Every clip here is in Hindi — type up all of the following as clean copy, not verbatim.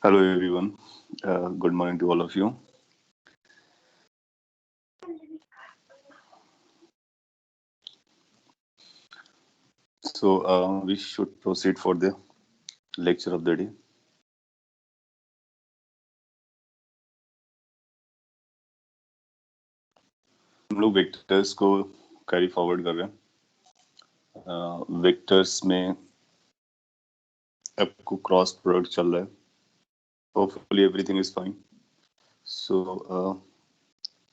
Hello everyone. Good morning to all of you. So we should proceed for the lecture of the day. हम लोग वेक्टर्स को कैरी फॉरवर्ड कर रहे हैं. वेक्टर्स में आपको क्रॉस प्रोडक्ट चल रहा है. Hopefully everything is fine. So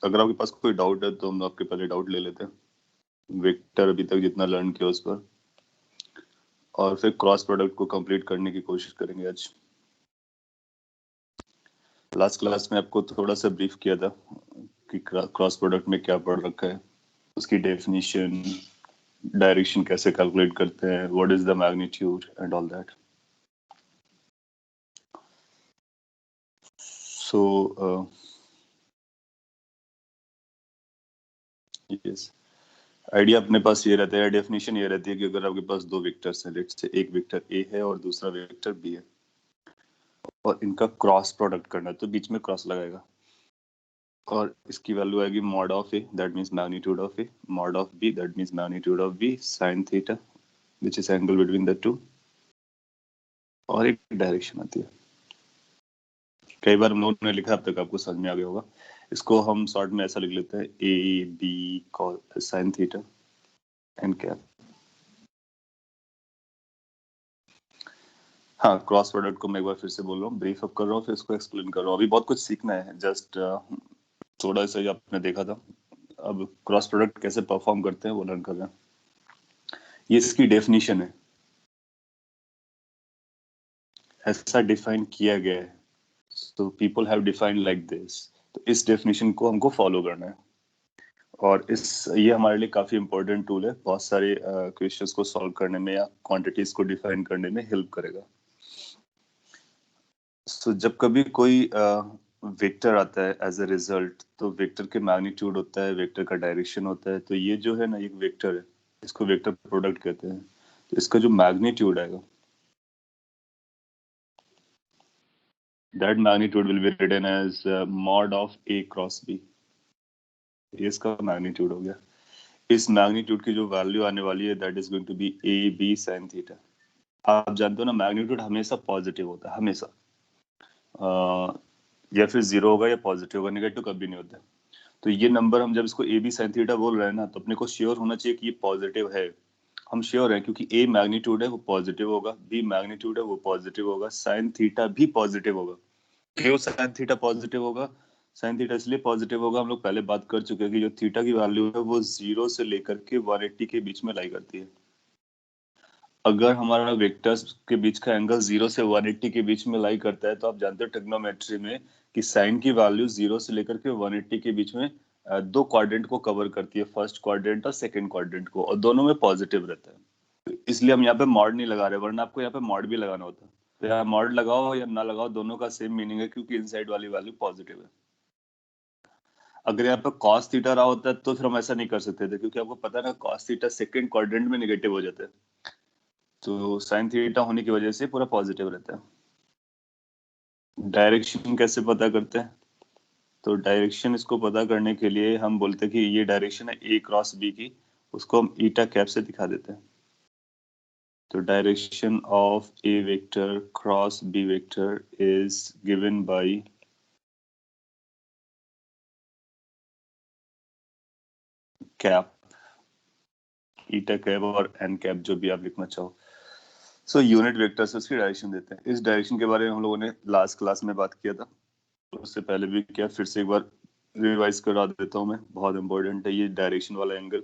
अगर आपके पास कोई डाउट है तो हम आपके पहले डाउट ले लेते हैं. वेक्टर अभी तक जितना लर्न किया उस पर, और फिर क्रॉस प्रोडक्ट को कंप्लीट करने की कोशिश करेंगे आज. लास्ट क्लास में आपको थोड़ा सा ब्रीफ किया था कि क्रॉस प्रोडक्ट में क्या पढ़ रखा है, उसकी डेफिनेशन, डायरेक्शन कैसे कैलकुलेट करते हैं, what is the magnitude and all that. So yes, idea अपने पास ये रहता है, डेफिनेशन ये रहती है कि अगर आपके पास दो वेक्टर्स हैं, लेट्स से एक वेक्टर ए है और दूसरा वेक्टर बी है, और इनका क्रॉस प्रोडक्ट करना है, तो बीच में क्रॉस लगाएगा और इसकी वैल्यू आएगी mod of A, that means magnitude of A, mod of B, that means magnitude of B, sine theta which is angle between the two, और एक डायरेक्शन आती है. कई बार हम लोगों ने लिखा, अब तक आपको समझ में आ गया होगा. इसको हम शॉर्ट में ऐसा लिख लेते हैं, A B sine theta and cap. हाँ, क्रॉस प्रोडक्ट को मैं एक बार फिर से बोल रहा हूँ, ब्रीफ अप कर रहा हूँ, फिर इसको एक्सप्लेन कर रहा हूँ. अभी बहुत कुछ सीखना है, जस्ट थोड़ा सा ही आपने देखा था. अब क्रॉस प्रोडक्ट कैसे परफॉर्म करते हैं वो लर्न कर रहे हैं. ये इसकी डेफिनेशन है, ऐसा डिफाइन किया गया है. So people have defined like this. तो इस डेफिनेशन को हमको फॉलो करना है, और ये हमारे लिए काफी इंपॉर्टेंट टूल है. बहुत सारे क्वेश्चंस को सॉल्व करने में या क्वांटिटीज को डिफाइन करने में हेल्प करेगा. सो जब कभी कोई वेक्टर आता है एज अ रिजल्ट, तो वेक्टर के मैग्नीट्यूड होता है, वेक्टर का डायरेक्शन होता है. तो ये जो है ना, एक वेक्टर है, इसको वेक्टर प्रोडक्ट कहते हैं. तो इसका जो मैग्नीट्यूड आएगा, that magnitude will be written as mod of A cross B. ये इसका मैग्नीट्यूड हो गया. इस मैग्नीट्यूड की जो वैल्यू आने वाली है, that is going to be A B sine theta. आप जानते हो ना, मैग्नीट्यूड हमेशा पॉजिटिव होता है, हमेशा. या फिर जीरो होगा या पॉजिटिव होगा, नेगेटिव कभी नहीं होता. तो ये नंबर, हम जब इसको ए बी साइन थीटा बोल रहे हैं ना, तो अपने को श्योर होना चाहिए कि ये पॉजिटिव है. हम श्योर हैं क्योंकि ए मैग्नीट्यूड है, वो पॉजिटिव होगा, बी मैग्नीट्यूड है, वो पॉजिटिव होगा, साइन थीटा भी पॉजिटिव होगा. क्यों साइन थीटा पॉजिटिव होगा? साइन थीटा इसलिए पॉजिटिव होगा, हम लोग पहले बात कर चुके हैं कि जो थीटा की वैल्यू है वो 0 से लेकर के 180 के बीच में लाई करती है. अगर हमारा वेक्टर्स के बीच का एंगल 0 से 180 के बीच में लाई करता है, तो आप जानते हो ट्रिग्नोमेट्री में कि साइन की वैल्यू 0 से लेकर के 180 के बीच में दो क्वाड्रेंट को कवर करती है, फर्स्ट क्वाड्रेंट और सेकंड क्वाड्रेंट को, और दोनों में पॉजिटिव रहता है. तो इसलिए हम यहाँ पे मॉड नहीं लगा रहे, वरना आपको यहाँ पे मॉड भी लगाना होता. तो यहाँ मॉड लगाओ या ना लगाओ, दोनों का सेम मीनिंग है, क्योंकि इनसाइड वाली वैल्यू पॉजिटिव है. अगर यहाँ पे कॉस थीटा रहा होता तो फिर हम ऐसा नहीं कर सकते थे, क्योंकि आपको पता है ना, कॉस थीटा सेकंड क्वाड्रेंट में नेगेटिव हो जाता है. तो साइन थीटा होने की वजह से पूरा पॉजिटिव रहता है. डायरेक्शन कैसे पता करते हैं? तो डायरेक्शन इसको पता करने के लिए हम बोलते हैं कि ये डायरेक्शन है ए क्रॉस बी की, उसको हम ईटा कैप से दिखा देते हैं. तो direction of A vector cross B vector is given by cap, eta cap और एन कैप, जो भी आप लिखना चाहो. सो यूनिट वेक्टर से उसकी डायरेक्शन देते हैं. इस डायरेक्शन के बारे में हम लोगों ने लास्ट क्लास में बात किया था, तो उससे पहले भी क्या, फिर से एक बार रिवाइज करा देता हूँ मैं. बहुत इंपॉर्टेंट है ये डायरेक्शन वाला एंगल.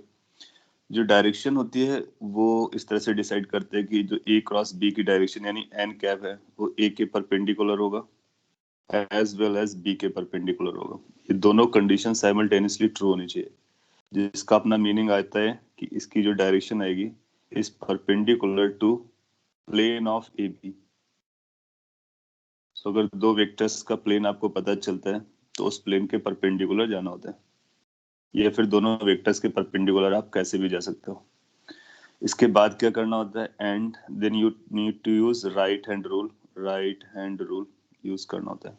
जो डायरेक्शन होती है वो इस तरह से डिसाइड करते हैं कि जो ए क्रॉस बी की डायरेक्शन यानी एन कैप है, वो ए के परपेंडिकुलर होगा एज वेल एज बी के परपेंडिकुलर होगा. ये दोनों कंडीशन साइमल्टेनियसली ट्रू होनी चाहिए, जिसका अपना मीनिंग आता है कि इसकी जो डायरेक्शन आएगी is perpendicular to plane of A B. So अगर दो वेक्टर्स का प्लेन आपको पता चलता है, तो उस प्लेन के परपेंडिकुलर जाना होता है, या फिर दोनों वेक्टर्स के परपेंडिकुलर आप कैसे भी जा सकते हो. इसके बाद क्या करना होता है, and then you need to use right hand rule. Right hand rule use करना होता है।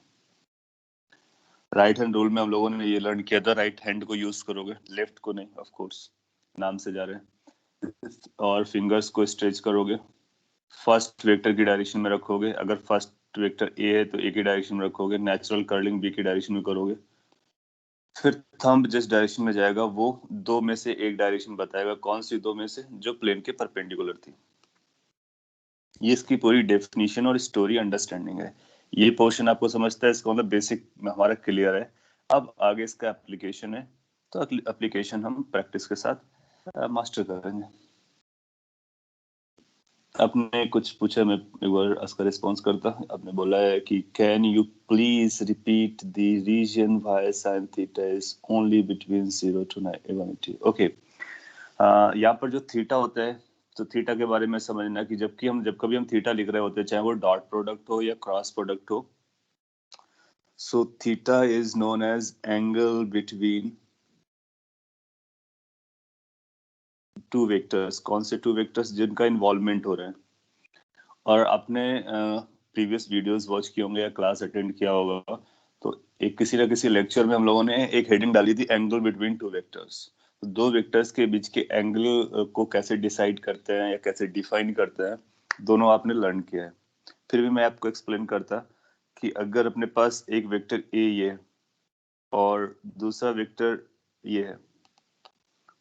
राइट हैंड रूल में हम लोगों ने ये लर्न किया था, राइट हैंड को यूज करोगे, लेफ्ट को नहीं, ऑफ कोर्स नाम से जा रहे हैं। और फिंगर्स को स्ट्रेच करोगे, फर्स्ट वेक्टर की डायरेक्शन में रखोगे, अगर फर्स्ट वेक्टर ए है तो ए की डायरेक्शन में रखोगे, नेचुरल कर्लिंग बी की डायरेक्शन में करोगे। फिर थंब जिस डायरेक्शन में जाएगा वो दो में से एक डायरेक्शन बताएगा, कौन सी दो में से, जो प्लेन के परपेंडिकुलर थी। ये इसकी पूरी डेफिनेशन और स्टोरी अंडरस्टैंडिंग है। ये पोर्शन आपको समझता है, इसका मतलब बेसिक हमारा क्लियर है। अब आगे इसका एप्लीकेशन है, तो एप्लीकेशन हम प्रैक्टिस के साथ मास्टर करेंगे। आपने कुछ पूछा, मैं एक बार उसका रिस्पॉन्स करता। आपने बोला है कि can you please repeat the reason why sin theta is only between 0 to 180। Okay, यहाँ पर जो थीटा होता है, तो थीटा के बारे में समझना कि जब कभी हम थीटा लिख रहे होते हैं, चाहे वो डॉट प्रोडक्ट हो या क्रॉस प्रोडक्ट हो, so theta is known as angle between two vectors. कौन से टू वेक्टर्स? जिनका इन्वॉल्वमेंट हो रहा है। और आपने प्रीवियस वीडियोस वॉच किए होंगे या क्लास अटेंड किया होगा, तो एक किसी ना किसी लेक्चर में हम लोगों ने एक हेडिंग डाली थी, एंगल बिटवीन टू वेक्टर्स। तो दो वेक्टर्स के बीच के एंगल को कैसे डिसाइड करते हैं या कैसे डिफाइन करते हैं, दोनों आपने लर्न किया है। फिर भी मैं आपको एक्सप्लेन करता कि अगर अपने पास एक वेक्टर ए ये है और दूसरा वेक्टर ये है,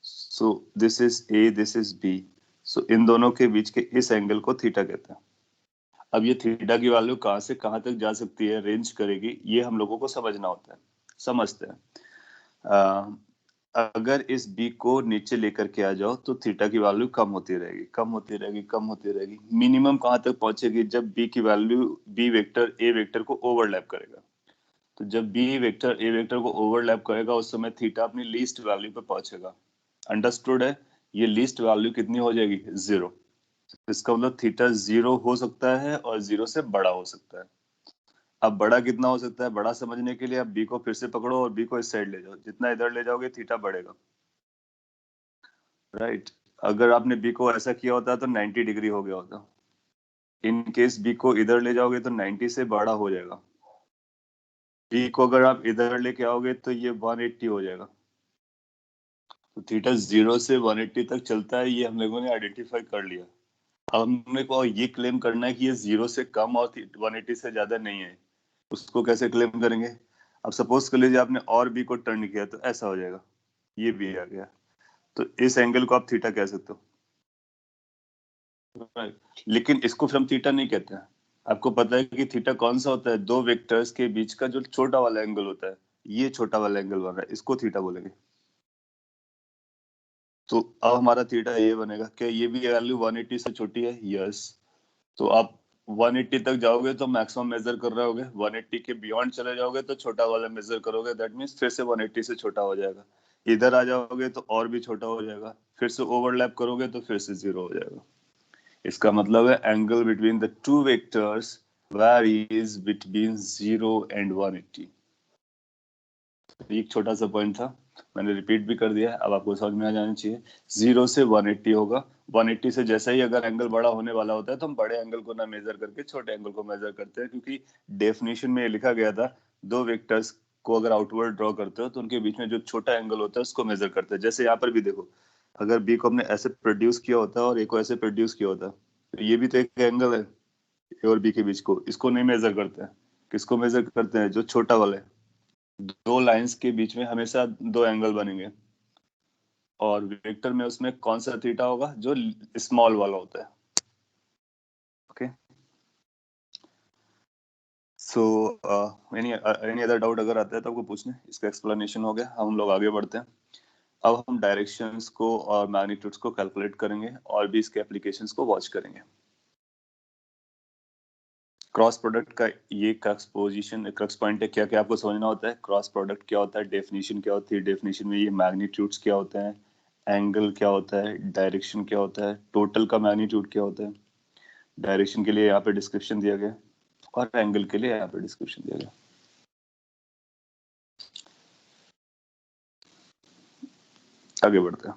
so this is A, this is B, so इन दोनों के बीच के इस एंगल को थीटा कहते हैं। अब ये थीटा की वैल्यू कहाँ से कहाँ तक जा सकती है, रेंज करेगी, ये हम लोगों को समझना होता है। समझते हैं। अगर इस बी को नीचे लेकर के आ जाओ तो थीटा की वैल्यू कम होती रहेगी, कम होती रहेगी, कम होती रहेगी। मिनिमम कहाँ तक पहुंचेगी? जब बी की value, B vector A vector को ओवरलैप करेगा। तो जब बी वेक्टर ए वेक्टर को ओवरलैप करेगा, उस समय थीटा अपनी लीस्ट वैल्यू पे पहुंचेगा। अंडरस्टूड है? ये लीस्ट वैल्यू कितनी हो जाएगी? 0। इसका मतलब थीटा 0 हो सकता है और 0 से बड़ा हो सकता है। अब बड़ा कितना हो सकता है? बड़ा समझने के लिए आप बी को फिर से पकड़ो और बी को इस साइड ले जाओ। जितना इधर ले जाओगे थीटा बढ़ेगा, राइट। अगर आपने बी को ऐसा किया होता तो 90 डिग्री हो गया होता। इन केस बी को इधर ले जाओगे तो 90 से बड़ा हो जाएगा। बी को अगर आप इधर लेके आओगे तो ये 180 हो जाएगा। तो थीटा 0 से 180 तक चलता है, ये हम लोगों ने आइडेंटिफाई कर लिया। अब हमने को ये क्लेम करना है कि ये 0 से कम और 180 से ज्यादा नहीं है। उसको कैसे क्लेम करेंगे? अब सपोज कर लीजिए आपने और बी को टर्न किया तो ऐसा हो जाएगा, ये भी आ गया। तो इस एंगल को आप थीटा कह सकते हो, right? लेकिन इसको फिर हम थीटा नहीं कहते हैं। आपको पता है कि थीटा कौन सा होता है? दो वेक्टर्स के बीच का जो छोटा वाला एंगल होता है, ये छोटा वाला एंगल बन रहा है, इसको थीटा बोलेंगे। तो अब हमारा थीटा ये बनेगा। क्या ये भी वैल्यू 180 से छोटी है? यस। तो आप 180 तक जाओगे तो मैक्सिमम मेजर कर रहे होगे, 180 के बियॉन्ड चले जाओगे तो छोटा वाला मेजर करोगे, दैट मीन्स फिर से 180 से छोटा हो जाएगा। इधर आ जाओगे तो और भी छोटा हो जाएगा, फिर से ओवरलैप करोगे तो फिर से 0 हो जाएगा। इसका मतलब है angle between the two vectors varies between 0 and 180। एक छोटा सा पॉइंट था, मैंने रिपीट भी कर दिया, अब आपको समझ में आ जाना चाहिए। 0 से 180 होगा। 180 से जैसा ही अगर एंगल बड़ा होने वाला होता है तो हम बड़े एंगल को ना मेजर करके छोटे एंगल को मेजर करते हैं, क्योंकि डेफिनेशन में ये लिखा गया था, दो वेक्टर्स को अगर आउटवर्ड ड्रॉ करते हो तो उनके बीच में जो छोटा एंगल होता है उसको मेजर करते हैं। जैसे यहाँ पर भी देखो, अगर बी को हमने ऐसे प्रोड्यूस किया होता है और ए को ऐसे प्रोड्यूस किया होता, तो ये भी तो एक एंगल है ए और बी के बीच को, इसको नहीं मेजर करते हैं। किसको मेजर करते हैं? जो छोटा वाला है। दो लाइंस के बीच में हमेशा दो एंगल बनेंगे, और वेक्टर में उसमें कौन सा थीटा होगा? जो स्मॉल वाला होता है। Okay, so any other doubt अगर आता है तो आपको पूछना है। इसका एक्सप्लेनेशन हो गया, हम लोग आगे बढ़ते हैं। अब हम डायरेक्शंस को और मैग्नीट्यूड्स को कैलकुलेट करेंगे और भी इसके एप्लीकेशंस को वॉच करेंगे। क्रॉस प्रोडक्ट का ये क्रक्स पोजीशन, क्रक्स पॉइंट है। क्या क्या आपको समझना होता है? क्रॉस प्रोडक्ट क्या होता है, डेफिनेशन क्या होती है, डेफिनेशन में ये मैग्नीट्यूड्स क्या होते हैं, एंगल क्या होता है, डायरेक्शन क्या होता है, टोटल का मैग्नीट्यूड क्या होता है। डायरेक्शन के लिए यहाँ पे डिस्क्रिप्शन दिया गया और एंगल के लिए यहाँ पे डिस्क्रिप्शन दिया गया। आगे बढ़ते हैं।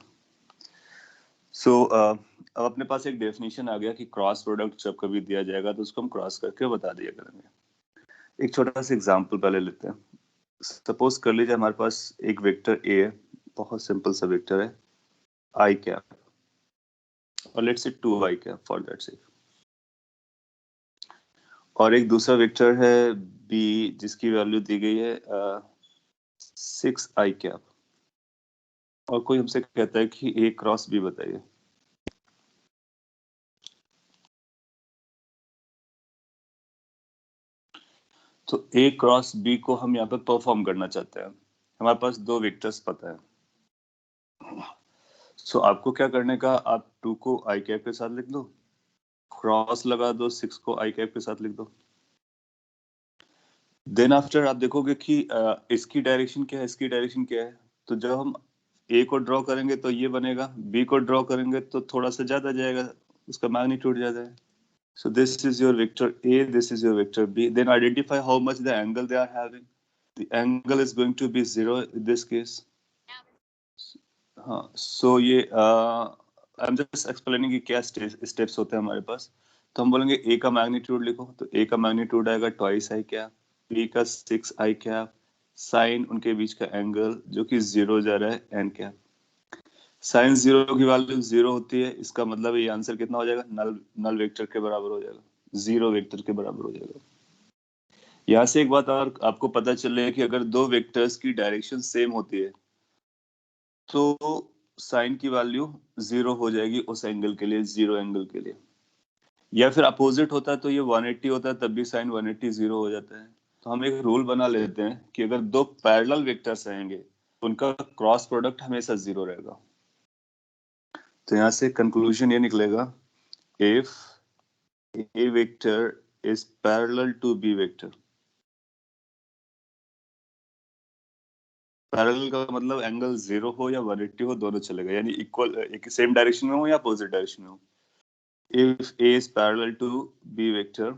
अब अपने पास एक डेफिनेशन आ गया कि क्रॉस प्रोडक्ट जब कभी दिया जाएगा तो उसको हम क्रॉस करके बता दिया करेंगे। एक छोटा सा एग्जांपल पहले लेते हैं। सपोज कर लीजिए हमारे पास एक वेक्टर ए है, बहुत सिंपल सा वेक्टर है आई कैप, और let's say 2 I cap for that sake. और एक दूसरा वेक्टर है बी जिसकी वैल्यू दी गई है 6 आई कैप, और कोई हमसे कहता है कि ए क्रॉस बी बताइए। तो ए क्रॉस बी को हम यहाँ पे परफॉर्म करना चाहते हैं। हमारे पास दो वेक्टर्स पता है, सो आपको क्या करने का, आप 2 को आई कैप के साथ लिख दो, क्रॉस लगा दो 6 को आई कैप के साथ लिख दो। देन आफ्टर आप देखोगे कि इसकी डायरेक्शन क्या है, इसकी डायरेक्शन क्या है। तो जब हम ए को ड्रॉ करेंगे तो ये बनेगा, बी को ड्रॉ करेंगे तो थोड़ा सा ज्यादा जाएगा, उसका मैग्नीट्यूड ज्यादा है। So this is your vector A, this is your vector B. Then identify how much the angle they are having. The angle is going to be 0 in this case. हाँ, so ये I'm just explaining कि क्या steps होते हैं हमारे पास। तो हम बोलेंगे A का मैग्नीट्यूड लिखो, तो A का मैग्नीट्यूड आएगा ट्वाइस आई कैप, B का 6 आई कैप, साइन उनके बीच का एंगल जो कि 0 जा रहा है एन कैप। साइन 0 की वैल्यू 0 होती है, इसका मतलब ये आंसर कितना हो जाएगा, नल नल वेक्टर के बराबर हो जाएगा, 0 वेक्टर के बराबर हो जाएगा। यहाँ से एक बात और आपको पता चले कि अगर दो वेक्टर्स की डायरेक्शन सेम होती है तो साइन की वैल्यू 0 हो जाएगी उस एंगल के लिए, 0 एंगल के लिए। या फिर अपोजिट होता है तो ये 180 होता है, तब भी साइन 180 0 हो जाता है। तो हम एक रूल बना लेते हैं कि अगर दो पैरेलल वेक्टर्स रहेंगे तो उनका क्रॉस प्रोडक्ट हमेशा 0 रहेगा। तो यहाँ से कंक्लूजन ये निकलेगा, if A vector is parallel to B vector, parallel का मतलब एंगल 0 हो या 180 हो, दोनों चलेगा, यानी इक्वल, एक सेम डायरेक्शन में हो या अपोजिट डायरेक्शन में हो। If A is parallel to B vector,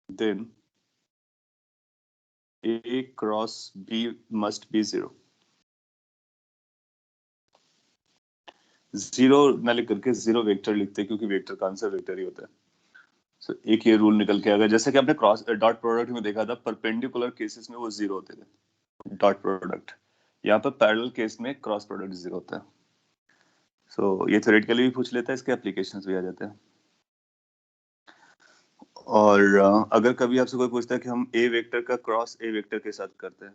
then A cross B must be 0. 0 ना लिख करके 0 वेक्टर लिखते हैं, क्योंकि वेक्टर का आंसर वेक्टर ही होता है। So, एक ये रूल निकल के आएगा, जैसे कि आपने क्रॉस डॉट प्रोडक्ट में देखा था, परपेंडिकुलर केसेस में वो 0 होते थे डॉट प्रोडक्ट, यहाँ पर पैरेलल केस में क्रॉस प्रोडक्ट 0 होता है। सो ये थ्योरेटिकली भी पूछ लेता है, इसके एप्लीकेशंस भी आ जाते हैं। और अगर कभी आपसे कोई पूछता है कि हम ए वेक्टर का क्रॉस ए वेक्टर के साथ करते हैं,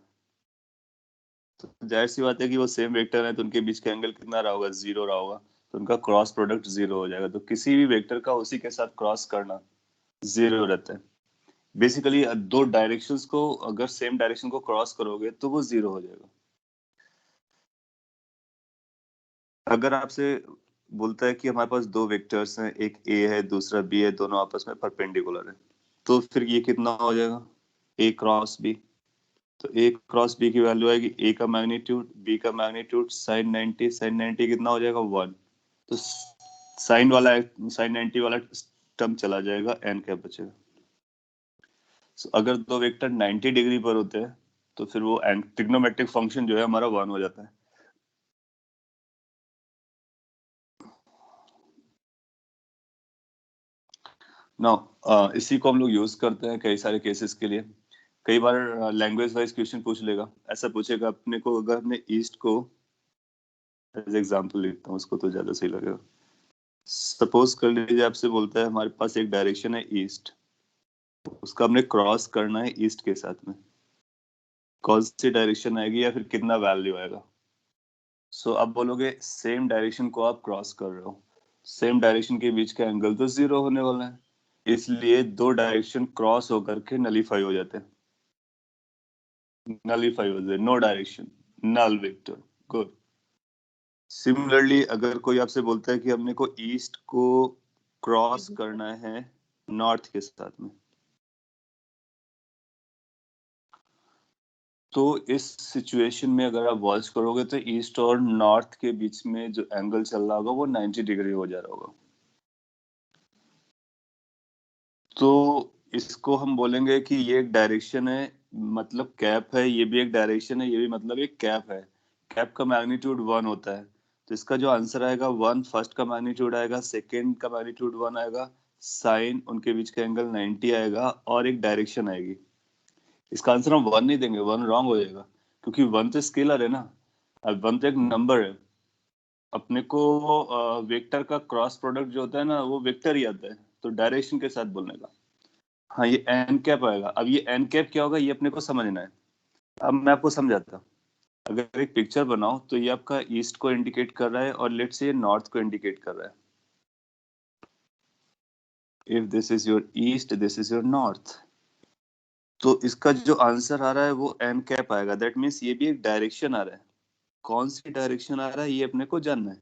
तो जाहिर सी बात है कि वो सेम वेक्टर है तो उनके बीच का एंगल कितना रहा होगा, 0 रहा होगा, तो उनका क्रॉस प्रोडक्ट 0 हो जाएगा। तो किसी भी वेक्टर का उसी के साथ क्रॉस करना 0 रहता है। बेसिकली दो डायरेक्शंस को अगर सेम डायरेक्शन को क्रॉस करोगे तो वो 0 हो जाएगा। अगर आपसे बोलता है कि हमारे पास दो वेक्टर्स हैं, एक ए है दूसरा बी है, दोनों आपस में परपेंडिकुलर है, तो फिर ये कितना हो जाएगा, ए क्रॉस बी। तो ए क्रॉस बी की वैल्यू आएगी ए का मैग्नीट्यूड, बी का मैग्नीट्यूड साइन 90, साइन 90 कितना हो जाएगा 1। तो साइन 90 वाला टर्म चला जाएगा, एन क्या बचेगा। So, अगर दो वेक्टर 90 डिग्री पर होते हैं तो फिर वो ट्रिग्नोमेट्रिक फंक्शन जो है हमारा 1 हो जाता है। नाउ इसी को हम लोग यूज करते हैं कई सारे केसेस के लिए। कई बार लैंग्वेज वाइज क्वेश्चन पूछ लेगा, ऐसा पूछेगा अपने को, अगर हमने ईस्ट को एज एग्जांपल लेता हूँ, उसको तो ज्यादा सही लगेगा। सपोज कर लीजिए आपसे बोलता है हमारे पास एक डायरेक्शन है ईस्ट, उसका हमने क्रॉस करना है ईस्ट के साथ में, कौन सी डायरेक्शन आएगी या फिर कितना वैल्यू आएगा। सो आप बोलोगे सेम डायरेक्शन को आप क्रॉस कर रहे हो, सेम डायरेक्शन के बीच का एंगल तो 0 होने वाला है, इसलिए दो डायरेक्शन क्रॉस होकर के नलीफाई हो जाते हैं, नलीफाई हो जाते, no direction, null vector. Good. Similarly अगर कोई आपसे बोलता है कि हमने को ईस्ट को क्रॉस करना है नॉर्थ के साथ में, तो इस सिचुएशन में अगर आप वॉच करोगे तो ईस्ट और नॉर्थ के बीच में जो एंगल चल रहा होगा वो 90 डिग्री हो जा रहा होगा। तो इसको हम बोलेंगे कि ये एक डायरेक्शन है, मतलब कैप है, ये भी एक डायरेक्शन है, ये भी मतलब एक कैप है। कैप का मैग्नीट्यूड 1 होता है, तो इसका जो आंसर आएगा 1, फर्स्ट का मैग्नीट्यूड आएगा, सेकेंड का मैग्नीट्यूड 1 आएगा, साइन उनके बीच का एंगल 90 आएगा और एक डायरेक्शन आएगी। इसका आंसर हम 1 नहीं देंगे, 1 रॉन्ग हो जाएगा, क्योंकि 1 तो स्केलर है ना। अब 1 तो एक नंबर है, अपने को वेक्टर का क्रॉस प्रोडक्ट जो होता है ना वो वेक्टर ही आता है, तो डायरेक्शन के साथ बोलने का। हाँ, ये एन कैप आएगा। अब ये एन कैप क्या होगा ये अपने को समझना है। अब मैं आपको समझाता हूँ। अगर एक पिक्चर बनाओ तो ये आपका ईस्ट को इंडिकेट कर रहा है और लेट्स से ये नॉर्थ को इंडिकेट कर रहा है। If this is your east, this is your north, तो इसका जो आंसर आ रहा है वो एन कैप आएगा। दैट मीन्स ये भी एक डायरेक्शन आ रहा है। कौन सी डायरेक्शन आ रहा है ये अपने को जानना है।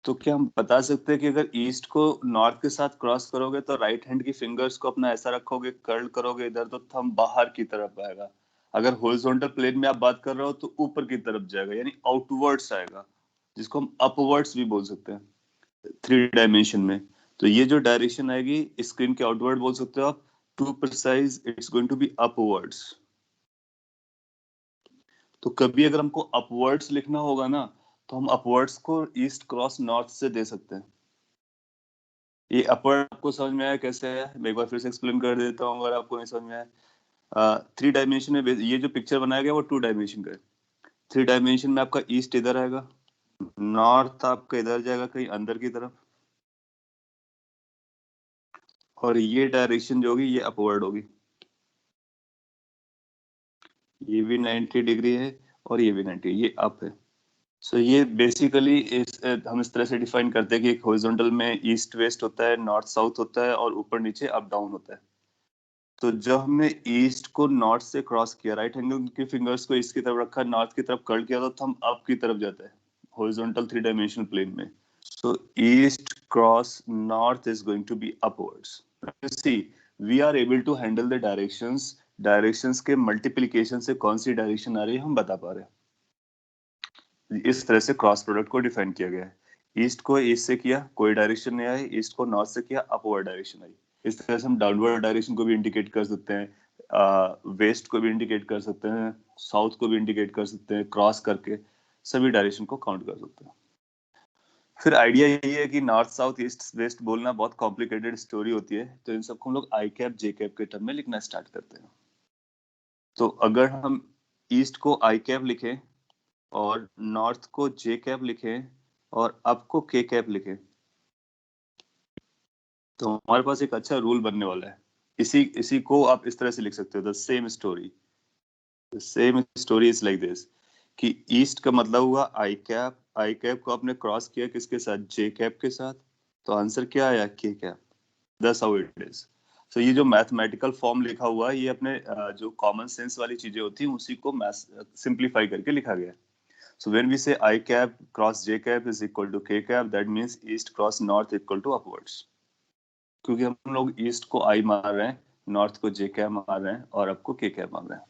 तो क्या हम बता सकते हैं कि अगर ईस्ट को नॉर्थ के साथ क्रॉस करोगे तो राइट हैंड की फिंगर्स को अपना ऐसा रखोगे, कर्ल करोगे इधर, तो थंब बाहर की तरफ आएगा। अगर हॉरिजॉन्टल प्लेन में आप बात कर रहे हो तो ऊपर की तरफ जाएगा, यानी आउटवर्ड्स आएगा, जिसको हम अपवर्ड्स भी बोल सकते हैं 3 डायमेंशन में। तो ये जो डायरेक्शन आएगी स्क्रीन के आउटवर्ड बोल सकते हो आप। To precise it's going to be upwards. तो कभी अगर हमको अपवर्ड्स लिखना होगा ना तो हम अपवर्ड्स को ईस्ट क्रॉस नॉर्थ से दे सकते हैं। ये अपवर्ड आपको समझ में आया कैसे है? मैं एक बार फिर से एक्सप्लेन कर देता हूँ अगर आपको नहीं समझ में आया। 3 डायमेंशन में ये जो पिक्चर बनाया गया वो 2 डायमेंशन का है। 3 डायमेंशन में आपका ईस्ट इधर आएगा, नॉर्थ आपका इधर जाएगा कहीं अंदर की तरफ, और ये डायरेक्शन जो होगी ये अपवर्ड होगी। ये भी 90 डिग्री है और ये भी 90, ये अप है। सो ये बेसिकली हम इस तरह से डिफाइन करते हैं कि एक हॉरिजॉन्टल में ईस्ट वेस्ट होता है, नॉर्थ साउथ होता है और ऊपर नीचे अप डाउन होता है। तो जब हमने ईस्ट को नॉर्थ से क्रॉस किया, राइट हैंड की फिंगर्स को ईस्ट की तरफ रखा, नॉर्थ की तरफ कर्ल किया, तो हम अप की तरफ जाते हैं हॉरिजॉन्टल 3 डायमेंशनल प्लेन में। So east cross north is going to be upwards. See, we are able to handle the directions. Directions के मल्टीप्लिकेशन से कौन सी डायरेक्शन आ रही है हम बता पा रहे हैं। इस तरह से क्रॉस प्रोडक्ट को डिफाइन किया गया है। ईस्ट को ईस्ट से किया, कोई डायरेक्शन नहीं आई। ईस्ट को नॉर्थ से किया, अपवर्ड डायरेक्शन आई। इस तरह से हम डाउनवर्ड डायरेक्शन को भी इंडिकेट कर सकते हैं, वेस्ट को भी इंडिकेट कर सकते हैं, साउथ को भी इंडिकेट कर सकते हैं, क्रॉस करके सभी डायरेक्शन को काउंट कर सकते हैं। फिर आइडिया यही है कि नॉर्थ साउथ ईस्ट वेस्ट बोलना बहुत कॉम्प्लिकेटेड स्टोरी होती है, तो इन सबको हम लोग आई कैप जे कैप के टर्म में लिखना स्टार्ट करते हैं। तो अगर हम ईस्ट को आई कैप लिखें और नॉर्थ को जे कैप लिखें और अप को के कैप लिखें, तो हमारे पास एक अच्छा रूल बनने वाला है। इसी इसी को आप इस तरह से लिख सकते हो, the same story. The same story is like this, कि ईस्ट का मतलब हुआ आई कैप। आई कैप को आपने क्रॉस किया किसके साथ? जे कैप के साथ। तो आंसर क्या आया? K cap. That's how it is. So ये जो मैथमेटिकल फॉर्म लिखा हुआ है ये अपने जो कॉमन सेंस वाली चीजें होती हैं उसी को सिंप्लीफाई करके लिखा गया है। So when we say I cap cross J cap is equal to K cap, that means east cross north equal to upwards. क्योंकि हम लोग ईस्ट को I मान रहे हैं, नॉर्थ को J cap मान रहे हैं और up को K cap मान रहे हैं।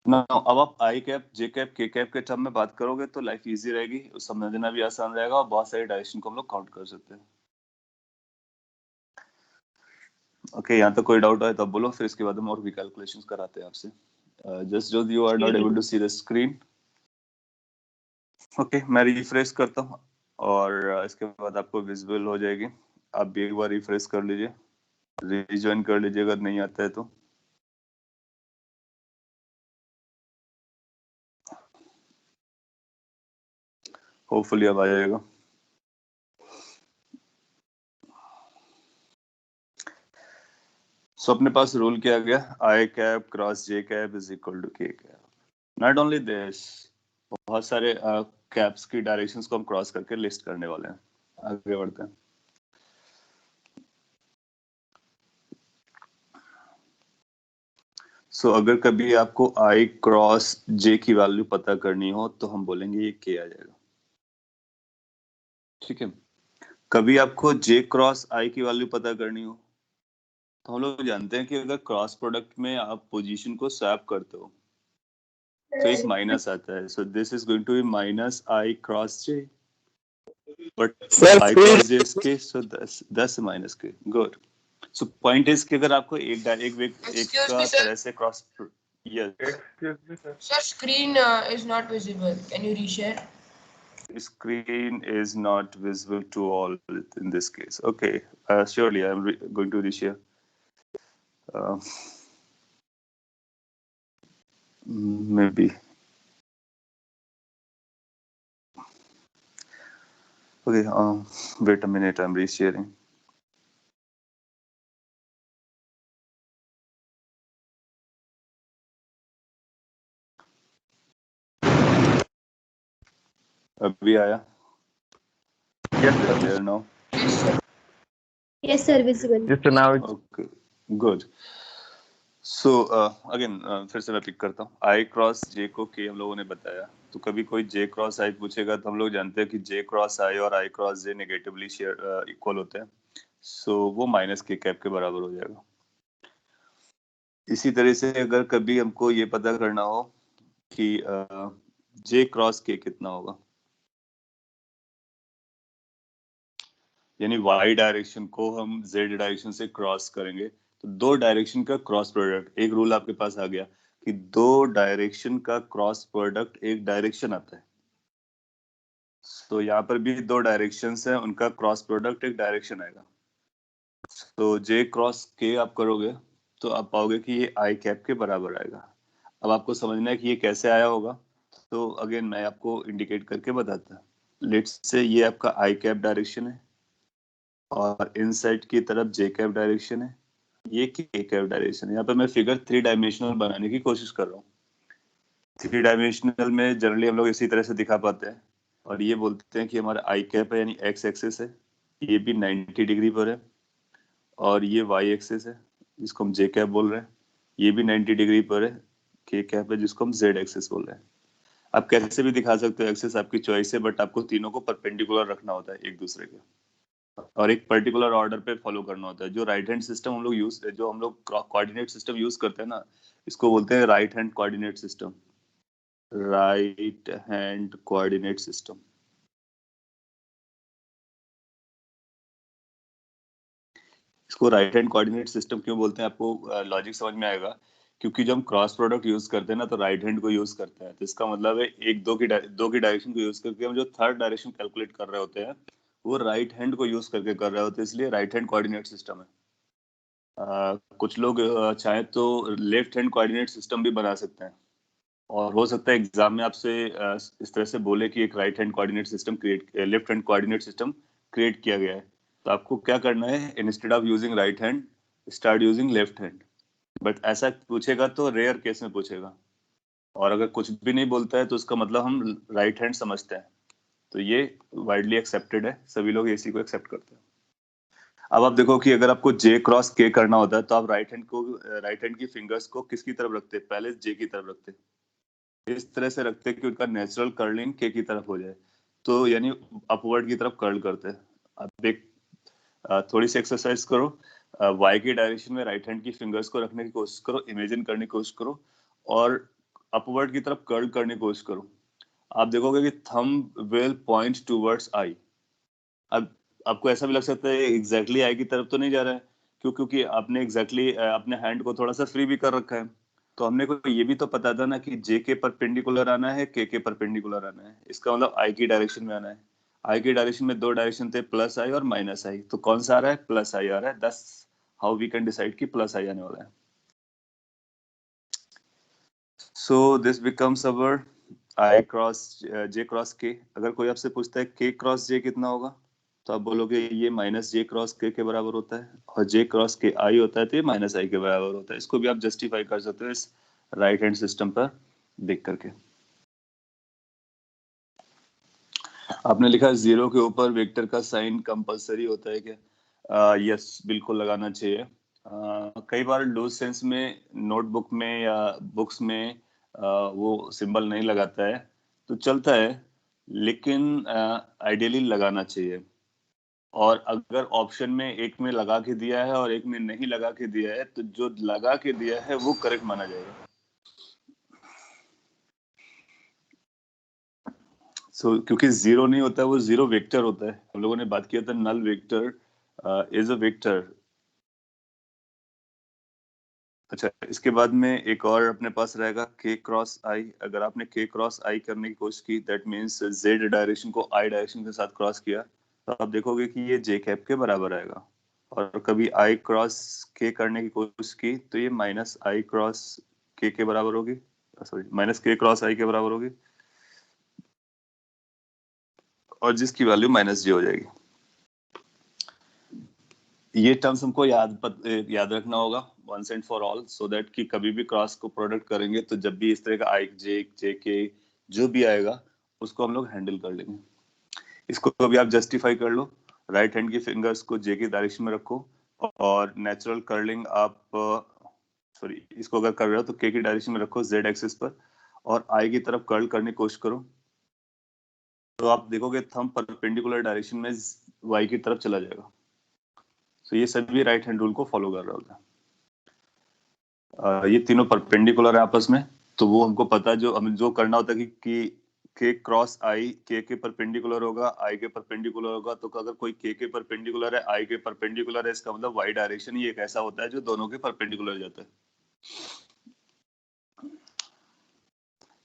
Now, अब आप I cap, J cap, K cap के टर्म में बात करोगे तो लाइफ इजी रहेगी, समझना भी आसान रहेगा और बहुत सारी डायरेक्शन को हम लोग काउंट कर सकते हैं। ओके, यहाँ तक कोई डाउट है तो बोलो, फिर इसके बाद हम और भी कैलकुलेशंस कराते हैं आपसे। जस्ट जो you are not able to see the screen. Okay, मैं रिफ्रेश करता हूँ और इसके बाद आपको विजिबल हो जाएगी। आप भी एक बार रिफ्रेश कर लीजिए, रिज्वाइन कर लीजिए अगर नहीं आता है तो। होपफुली अब आ जाएगा। सो अपने पास रूल क्या आ गया? I cap cross J cap is equal to K cap. Not only this, बहुत सारे कैप्स की डायरेक्शंस को हम क्रॉस करके लिस्ट करने वाले हैं। आगे बढ़ते हैं। सो अगर कभी आपको आई क्रॉस जे की वैल्यू पता करनी हो तो हम बोलेंगे ये के आ जाएगा। ठीक है। कभी आपको जे क्रॉस आई की वैल्यू पता करनी हो तो हम लोग जानते हैं कि अगर क्रॉस प्रोडक्ट में आप पोजीशन को स्वैप करते हो तो एक माइनस आता है। So this is going to be minus I cross J, but I cross J is K, so 10 minus K. Good. So point is कि अगर आपको एक का तरह से cross, yes Excuse me, sir. Sir, screen is not visible. Can you reshare? screen is not visible to all in this case. Okay, surely I'm going to reshare. Maybe. Okay, wait a minute, I'm resharing. अभी आया? Yes, Is it sir. clear now? Yes, sir, visible. Yes, sir. Now it's Okay, good. So again फिर से मैं पिक करता हूँ. I क्रॉस J को K हम लोगों ने बताया. तो कभी कोई J क्रॉस I पूछेगा तो हम लोग जानते हैं कि J क्रॉस I और I cross J negatively share equal होते हैं. सो वो माइनस के कैप के बराबर हो जाएगा. इसी तरह से अगर कभी हमको ये पता करना हो कि J क्रॉस K कितना होगा, यानी y डायरेक्शन को हम z डायरेक्शन से क्रॉस करेंगे तो दो डायरेक्शन का क्रॉस प्रोडक्ट, एक रूल आपके पास आ गया कि दो डायरेक्शन का क्रॉस प्रोडक्ट एक डायरेक्शन आता है. तो यहाँ पर भी दो डायरेक्शंस हैं, उनका क्रॉस प्रोडक्ट एक डायरेक्शन आएगा. तो j क्रॉस k आप करोगे तो आप पाओगे कि ये i कैप के बराबर आएगा. अब आपको समझना है कि ये कैसे आया होगा, तो अगेन मैं आपको इंडिकेट करके बताता. लेट्स से ये आपका i कैप डायरेक्शन है और इनसाइड की तरफ j कैप डायरेक्शन है, ये k कैप डायरेक्शन है. यहाँ पे मैं फिगर 3 डायमेंशनल बनाने की कोशिश कर रहा हूँ. 3 डायमेंशनल में जनरली हम लोग इसी तरह से दिखा पाते हैं और ये बोलते हैं कि हमारा आई कैप है यानी एक्स एक्सिस है, ये भी 90 डिग्री पर है, और ये वाई एक्सिस है जिसको हम जे कैप बोल रहे हैं, ये भी 90 डिग्री पर है, के कैप है जिसको हम जेड एक्सिस बोल रहे हैं. आप कैसे भी दिखा सकते हो, एक्सिस आपकी चॉइस है, बट आपको तीनों को परपेंडिकुलर रखना होता है एक दूसरे के और एक पर्टिकुलर ऑर्डर पे फॉलो करना होता है. जो राइट हैंड सिस्टम हम लोग जो हम लोग कोऑर्डिनेट सिस्टम यूज करते हैं ना, इसको बोलते हैं right hand coordinate system. Right hand coordinate system. इसको राइट हैंड कोऑर्डिनेट सिस्टम क्यों बोलते हैं, आपको लॉजिक समझ में आएगा. क्योंकि जब हम क्रॉस प्रोडक्ट यूज करते हैं ना तो राइट हैंड को यूज करते हैं, तो इसका मतलब है एक दो की डायरेक्शन को यूज करके हम जो थर्ड डायरेक्शन कैलकुलेट कर रहे होते हैं वो राइट हैंड को यूज करके कर रहे होते हैं, इसलिए राइट हैंड कोऑर्डिनेट सिस्टम है. कुछ लोग चाहे तो लेफ्ट हैंड कोऑर्डिनेट सिस्टम भी बना सकते हैं, और हो सकता है एग्जाम में आपसे इस तरह से बोले कि एक right hand coordinate system left hand coordinate system create किया गया है. तो आपको क्या करना है, instead of using right hand start using left hand. But ऐसा पूछेगा तो रेयर केस में पूछेगा, और अगर कुछ भी नहीं बोलता है तो उसका मतलब हम राइट हैंड समझते हैं. तो ये वाइडली एक्सेप्टेड है, सभी लोग इसी को एक्सेप्ट करते हैं. अब आप देखो कि अगर आपको जे क्रॉस के करना होता है तो आप राइट हैंड की फिंगर्स को किसकी तरफ रखते हैं, पहले जे की तरफ रखते हैं, इस तरह से रखते हैं कि उनका नेचुरल कर्लिंग के की तरफ हो जाए, तो यानी अपवर्ड की तरफ कर्ल करते हैं. अब एक थोड़ी सी एक्सरसाइज करो, वाई की डायरेक्शन में राइट हैंड की फिंगर्स को रखने की कोशिश करो, इमेजिन करने की कोशिश करो और अपवर्ड की तरफ कर्ल करने की कोशिश करो. आप देखोगे कि thumb will point towards I. अब आपको ऐसा भी लग सकता है एग्जैक्टली आई की तरफ तो नहीं जा रहा है, क्योंकि आपने एग्जैक्टली अपने हैंड को थोड़ा सा फ्री भी कर रखा है. तो हमने को ये भी तो पता था ना कि जे के परपेंडिकुलर आना है, के परपेंडिकुलर आना है, इसका मतलब आई की डायरेक्शन में आना है. आई की डायरेक्शन में दो डायरेक्शन थे, प्लस आई और माइनस आई, तो कौन सा आ रहा है, प्लस आई आ रहा है. दस हाउ वी कैन डिसाइड कि प्लस आई आने वाला है. So this becomes our I cross J cross के. अगर कोई आपसे पूछता है के क्रॉस जे कितना होगा, तो आप बोलोगे ये माइनस जे क्रॉस के बराबर होता है, और जे क्रॉस के आई होता है तो ये माइनस आई के बराबर होता है. इसको भी आप जस्टिफाई कर सकते हो इस राइट हैंड सिस्टम पर देख करके. आपने लिखा जीरो के ऊपर वेक्टर का साइन कंपलसरी होता है क्या? यस, बिल्कुल लगाना चाहिए. कई बार लूज सेंस में नोटबुक में या बुक्स में वो सिंबल नहीं लगाता है तो चलता है, लेकिन आइडियली लगाना चाहिए. और अगर ऑप्शन में एक में लगा के दिया है और एक में नहीं लगा के दिया है तो जो लगा के दिया है वो करेक्ट माना जाएगा. क्योंकि जीरो नहीं होता है, वो जीरो वेक्टर होता है. हम लोगों ने बात किया था null vector is a vector. अच्छा, इसके बाद में एक और अपने पास रहेगा k क्रॉस i। अगर आपने k क्रॉस i करने की कोशिश की, दैट मीन्स z डायरेक्शन को i डायरेक्शन के साथ क्रॉस किया, तो आप देखोगे कि ये j कैप के बराबर आएगा। और कभी i क्रॉस k करने की कोशिश की तो ये माइनस i क्रॉस k के बराबर होगी, sorry minus k cross i के बराबर होगी, और जिसकी वैल्यू माइनस j हो जाएगी। ये टर्म्स हमको याद रखना होगा once and for all, so that कि कभी भी क्रॉस को प्रोडक्ट करेंगे तो जब भी इस तरह का आई जे के जो भी आएगा उसको हम लोग हैंडल कर लेंगे। इसको अभी आप जस्टिफाई कर लो। राइट हैंड की फिंगर्स को जे की डायरेक्शन में रखो, और नेचुरल कर्लिंग आप सॉरी इसको अगर कर रहे हो तो के की डायरेक्शन में रखो जेड एक्सिस पर, और आई की तरफ कर्ल करने की कोशिश करो, तो आप देखोगे थंब परपेंडिकुलर डायरेक्शन में वाई की तरफ चला जाएगा। तो ये सभी राइट हैंड रूल को फॉलो कर रहा होता है। ये तीनों परपेंडिकुलर है आपस में, तो वो हमको पता है, जो हमें जो करना होता है कि के क्रॉस आई के परपेंडिकुलर होगा, आई के परपेंडिकुलर होगा। तो अगर कोई के परपेंडिकुलर है, आई के परपेंडिकुलर है, इसका मतलब वाई डायरेक्शन ही एक ऐसा होता है जो दोनों के परपेंडिकुलर जाता है।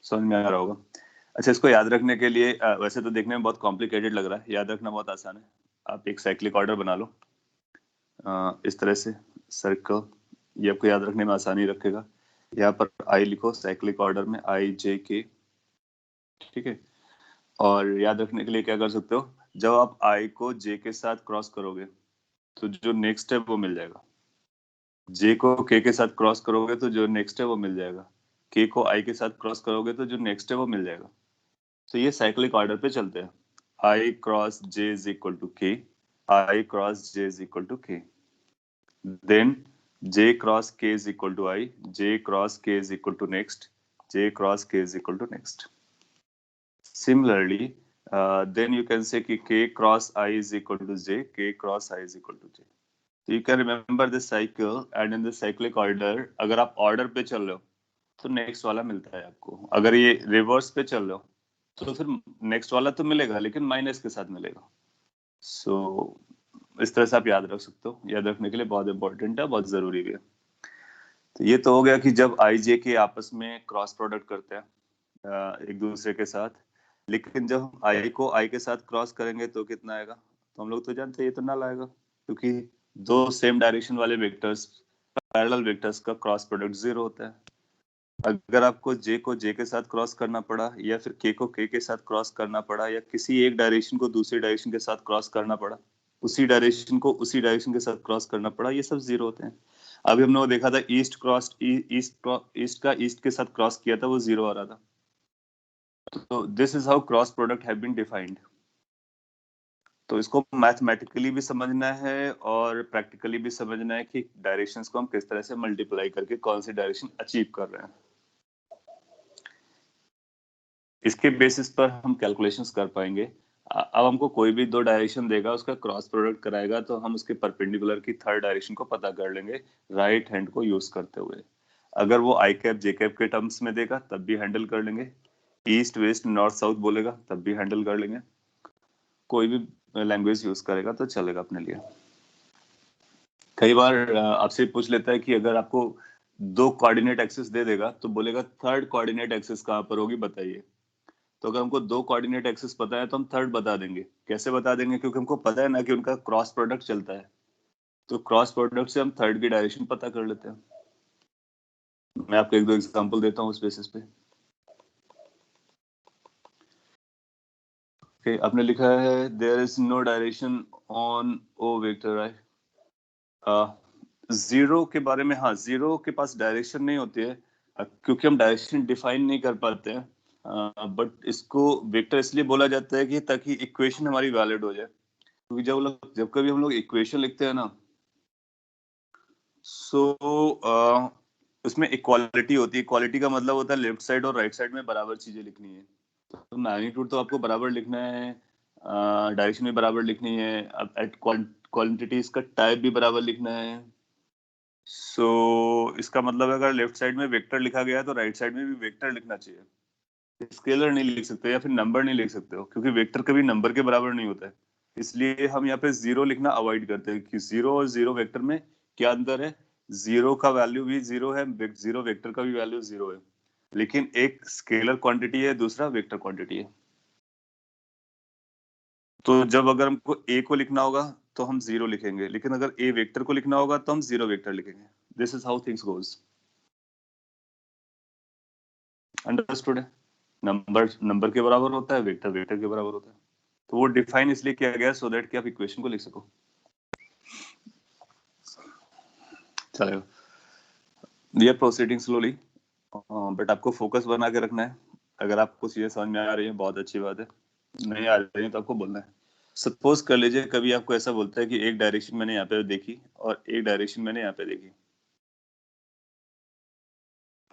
समझ में आ रहा होगा? अच्छा, इसको याद रखने के लिए वैसे तो देखने में बहुत कॉम्प्लिकेटेड लग रहा है, याद रखना बहुत आसान है। आप एक साइक्लिक ऑर्डर बना लो इस तरह से, सर्कल, ये आपको याद रखने में आसानी रखेगा। यहाँ पर आई लिखो साइक्लिक ऑर्डर में, आई जे के, ठीक है। और याद रखने के लिए क्या कर सकते हो, जब आप आई को जे के साथ क्रॉस करोगे तो जो नेक्स्ट है वो मिल जाएगा। जे को के साथ क्रॉस करोगे तो जो नेक्स्ट है वो मिल जाएगा। के को आई के साथ क्रॉस करोगे तो जो नेक्स्ट है वो मिल जाएगा। तो ये साइक्लिक ऑर्डर पे चलते हैं। I cross J is equal to K, I cross J is equal to K, then j cross k is equal to I, j cross k is equal to next, j cross k is equal to next. Similarly, then you can say कि k cross I is equal to j, k cross I is equal to j. So you can remember this cycle, and in the cyclic order, अगर आप order पे चल रहे हो तो next वाला मिलता है आपको। अगर ये reverse पे चल रहे हो तो फिर next वाला तो मिलेगा लेकिन माइनस के साथ मिलेगा। सो इस तरह से आप याद रख सकते हो, याद रखने के लिए बहुत इंपॉर्टेंट है, बहुत जरूरी भी है। तो ये तो हो गया कि जब आई जे के आपस में क्रॉस प्रोडक्ट करते हैं एक दूसरे के साथ, लेकिन जब हम आई को आई के साथ क्रॉस करेंगे तो कितना आएगा, तो हम लोग तो जानते हैं ये तो नल आएगा, क्योंकि दो सेम डायरेक्शन वाले वेक्टर्स, पैरेलल वेक्टर्स का क्रॉस प्रोडक्ट जीरो होता है। अगर आपको जे को जे के साथ क्रॉस करना पड़ा, या फिर के को के साथ क्रॉस करना पड़ा, या किसी एक डायरेक्शन को दूसरी डायरेक्शन के साथ क्रॉस करना पड़ा, उसी डायरेक्शन को उसी डायरेक्शन के साथ क्रॉस करना पड़ा, ये सब जीरो होते हैं। अभी हमने वो देखा था ईस्ट क्रॉस ईस्ट का ईस्ट के साथ क्रॉस किया था, वो जीरो आ रहा था। तो this is how cross product have been defined. तो इसको मैथमेटिकली भी समझना है और प्रैक्टिकली भी समझना है कि डायरेक्शंस को हम किस तरह से मल्टीप्लाई करके कौन सी डायरेक्शन अचीव कर रहे हैं। इसके बेसिस पर हम कैलकुलेशंस कर पाएंगे। अब हमको कोई भी दो डायरेक्शन देगा, उसका क्रॉस प्रोडक्ट कराएगा, तो हम उसके परपेंडिकुलर की थर्ड डायरेक्शन को पता कर लेंगे राइट हैंड को यूज करते हुए। अगर वो आई कैप जे कैप के टर्म्स में देगा तब भी हैंडल कर लेंगे, ईस्ट वेस्ट नॉर्थ साउथ बोलेगा तब भी हैंडल कर लेंगे, कोई भी लैंग्वेज यूज करेगा तो चलेगा अपने लिए। कई बार आपसे पूछ लेता है कि अगर आपको दो कोऑर्डिनेट एक्सिस दे देगा तो बोलेगा थर्ड कोऑर्डिनेट एक्सिस कहाँ पर होगी बताइए। तो अगर हमको दो कोऑर्डिनेट एक्सिस पता है तो हम थर्ड बता देंगे। कैसे बता देंगे, क्योंकि हमको पता है ना कि उनका क्रॉस प्रोडक्ट चलता है, तो क्रॉस प्रोडक्ट से हम थर्ड की डायरेक्शन पता कर लेते हैं। मैं आपको एक दो एग्जांपल देता हूँ उस बेसिस पे। ओके, आपने लिखा है there is no direction on O vector I. Zero के बारे में, हाँ जीरो के पास डायरेक्शन नहीं होती है क्योंकि हम डायरेक्शन डिफाइन नहीं कर पाते हैं। बट इसको वेक्टर इसलिए बोला जाता है कि ताकि इक्वेशन हमारी वैलिड हो जाए। क्योंकि जब कभी हम लोग इक्वेशन लिखते हैं ना, सो उसमें इक्वालिटी होती है। इक्वालिटी का मतलब होता है लेफ्ट साइड और राइट साइड में बराबर चीजें लिखनी है। तो मैग्नीट्यूड तो आपको बराबर लिखना है, डायरेक्शन भी बराबर लिखनी है, अब एट क्वांटिटीज का टाइप भी बराबर लिखना है। सो इसका मतलब अगर लेफ्ट साइड में वेक्टर लिखा गया है तो राइट साइड में भी वेक्टर लिखना चाहिए। स्केलर नहीं लिख सकते या फिर नंबर नहीं लिख सकते हो, क्योंकि वेक्टर कभी नंबर के बराबर नहीं होता है। इसलिए हम यहाँ पे जीरो लिखना अवॉइड करते हैं कि जीरो और जीरो वेक्टर में क्या अंतर है। जीरो का वैल्यू भी जीरो है, जीरो वेक्टर का भी वैल्यू जीरो है, लेकिन एक स्केलर क्वांटिटी है, दूसरा वेक्टर क्वांटिटी है। तो जब अगर हमको ए को लिखना होगा तो हम जीरो लिखेंगे, लेकिन अगर ए वेक्टर को लिखना होगा तो हम जीरो वेक्टर लिखेंगे। This is how things goes. Understood है? नंबर नंबर के बराबर होता है, वेक्टर वेक्टर के बराबर होता है। तो वो डिफाइन इसलिए किया गया सो दैट कि आप इक्वेशन को लिख सको। चलेगा, we are proceeding slowly, but आपको फोकस बना के रखना है। अगर आपको चीजें समझ में आ रही है बहुत अच्छी बात है, नहीं आ रही है तो आपको बोलना है। सपोज कर लीजिए कभी आपको ऐसा बोलता है कि एक डायरेक्शन मैंने यहाँ पे देखी और एक डायरेक्शन मैंने यहाँ पे देखी।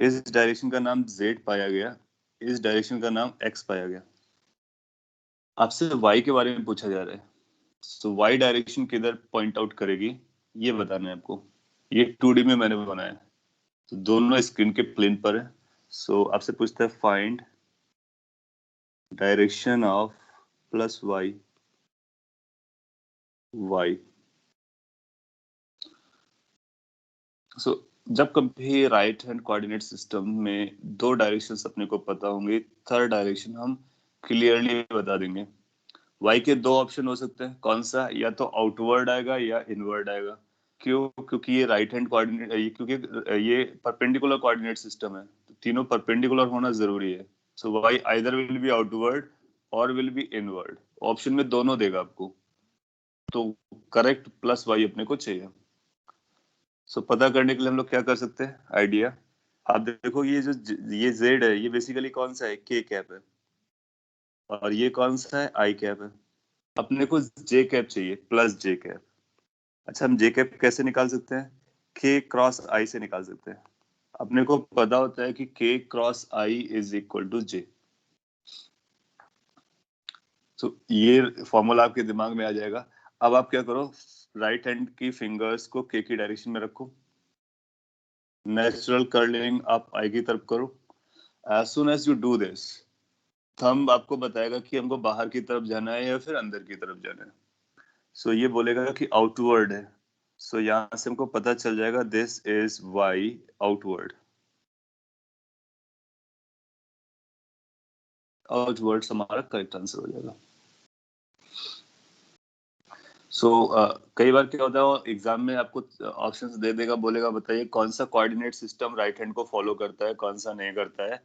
इस डायरेक्शन का नाम z पाया गया, इस डायरेक्शन का नाम x पाया गया। आपसे y के बारे में पूछा जा रहा है, तो y डायरेक्शन किधर पॉइंट आउट करेगी ये बताना है आपको। ये 2D में मैंने बनाया है, तो दोनों स्क्रीन के प्लेन पर है। सो आपसे पूछता है find direction of plus y y। सो जब कभी राइट हैंड कोऑर्डिनेट सिस्टम में दो डायरेक्शंस अपने को पता होंगे, थर्ड डायरेक्शन हम क्लियरली बता देंगे। y के दो ऑप्शन हो सकते हैं, कौन सा, या तो आउटवर्ड आएगा या इनवर्ड आएगा। क्यों? क्योंकि ये राइट हैंड कोऑर्डिनेट, क्योंकि ये परपेंडिकुलर कोऑर्डिनेट सिस्टम है, तो तीनों परपेंडिकुलर होना जरूरी है। सो y either will be outward और विल बी इनवर्ड, ऑप्शन में दोनों देगा आपको, तो करेक्ट प्लस y अपने को चाहिए। सो पता करने के लिए हम लोग क्या कर सकते हैं, आइडिया। आप देखो ये जो ये z है, ये बेसिकली कौन सा है, k कैप है, और ये कौन सा है, i कैप है। अपने को j कैप चाहिए, प्लस j कैप। अच्छा, हम जे कैप कैसे निकाल सकते हैं, के क्रॉस आई से निकाल सकते हैं। अपने को पता होता है कि K cross I is equal to J. तो ये फॉर्मूला आपके दिमाग में आ जाएगा। अब आप क्या करो, राइट हैंड की फिंगर्स को के की डायरेक्शन में रखो, नेचुरल कर्लिंग आप आई की तरफ करो। As soon as you do this, thumb आपको बताएगा कि हमको बाहर की तरफ जाना है या फिर अंदर की तरफ जाना है। सो ये बोलेगा कि आउटवर्ड है, सो यहाँ से हमको पता चल जाएगा this is Y outward. Outwards हमारा करेक्ट आंसर हो जाएगा। सो कई बार क्या होता है एग्जाम में आपको ऑप्शंस दे देगा, बोलेगा बताइए कौन सा कोऑर्डिनेट सिस्टम राइट हैंड को फॉलो करता है, कौन सा नहीं करता है।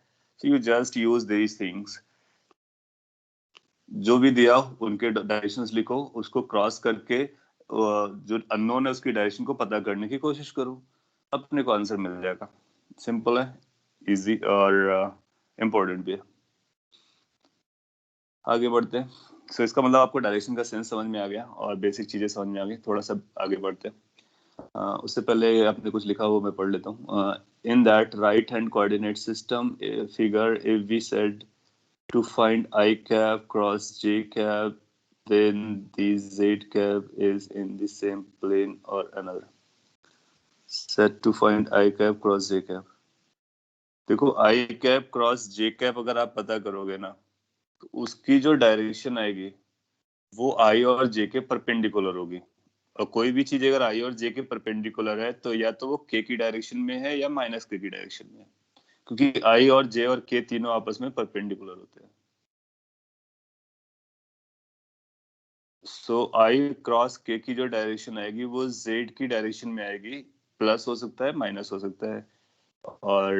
So you just use these things, जो भी दिया उनके डायरेक्शंस लिखो, उसको क्रॉस करके जो अननोन है उसकी डायरेक्शन को पता करने की कोशिश करो, अपने को आंसर मिल जाएगा। सिंपल है, इजी और इम्पोर्टेंट भी है। आगे बढ़ते हैं। सो इसका मतलब आपको डायरेक्शन का सेंस समझ में आ गया और बेसिक चीजें समझ में आ गई। थोड़ा सा आगे बढ़ते हैं। उससे पहले आपने कुछ लिखा वो मैं पढ़ लेता हूँ। In that right hand coordinate system figure, if we said to find I cap cross J cap, then the z cap is in the same plane or another. Set to find I cap cross j cap. देखो आई कैप क्रॉस जे कैप अगर आप पता करोगे ना, तो उसकी जो डायरेक्शन आएगी वो आई और जे के परपेंडिकुलर होगी। और कोई भी चीज अगर आई और जे के परपेंडिकुलर है तो या तो वो के की डायरेक्शन में है या माइनस के की डायरेक्शन में है, क्योंकि आई और जे और के तीनों आपस में परपेंडिकुलर होते हैं। सो आई क्रॉस के की जो डायरेक्शन आएगी वो जेड की डायरेक्शन में आएगी, प्लस हो सकता है माइनस हो सकता है। और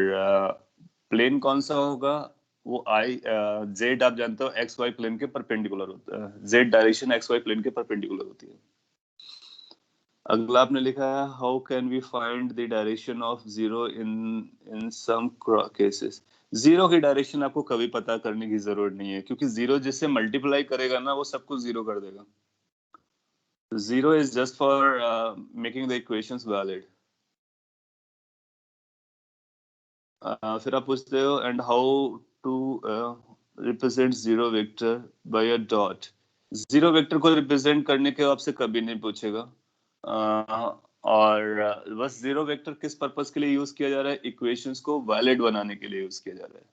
प्लेन कौन सा होगा, वो आई जेड आप जानते हो एक्स वाई प्लेन के परपेंडिकुलर होता है, Z direction X Y plane के परपेंडिकुलर होती है। अगला आपने लिखा है how can we find the direction of zero in in some cases. Zero की डायरेक्शन आपको कभी पता करने की जरूरत नहीं है, क्योंकि जीरो जिससे मल्टीप्लाई करेगा ना वो सब कुछ जीरो कर देगा। Zero is just for making the equations valid. फिर आप पूछते हो and how to represent zero vector by a dot. Zero vector को रिप्रेजेंट करने के आपसे कभी नहीं पूछेगा। और बस जीरो वेक्टर किस पर्पस के लिए यूज किया जा रहा है, इक्वेशंस को वैलिड बनाने के लिए यूज किया जा रहा है,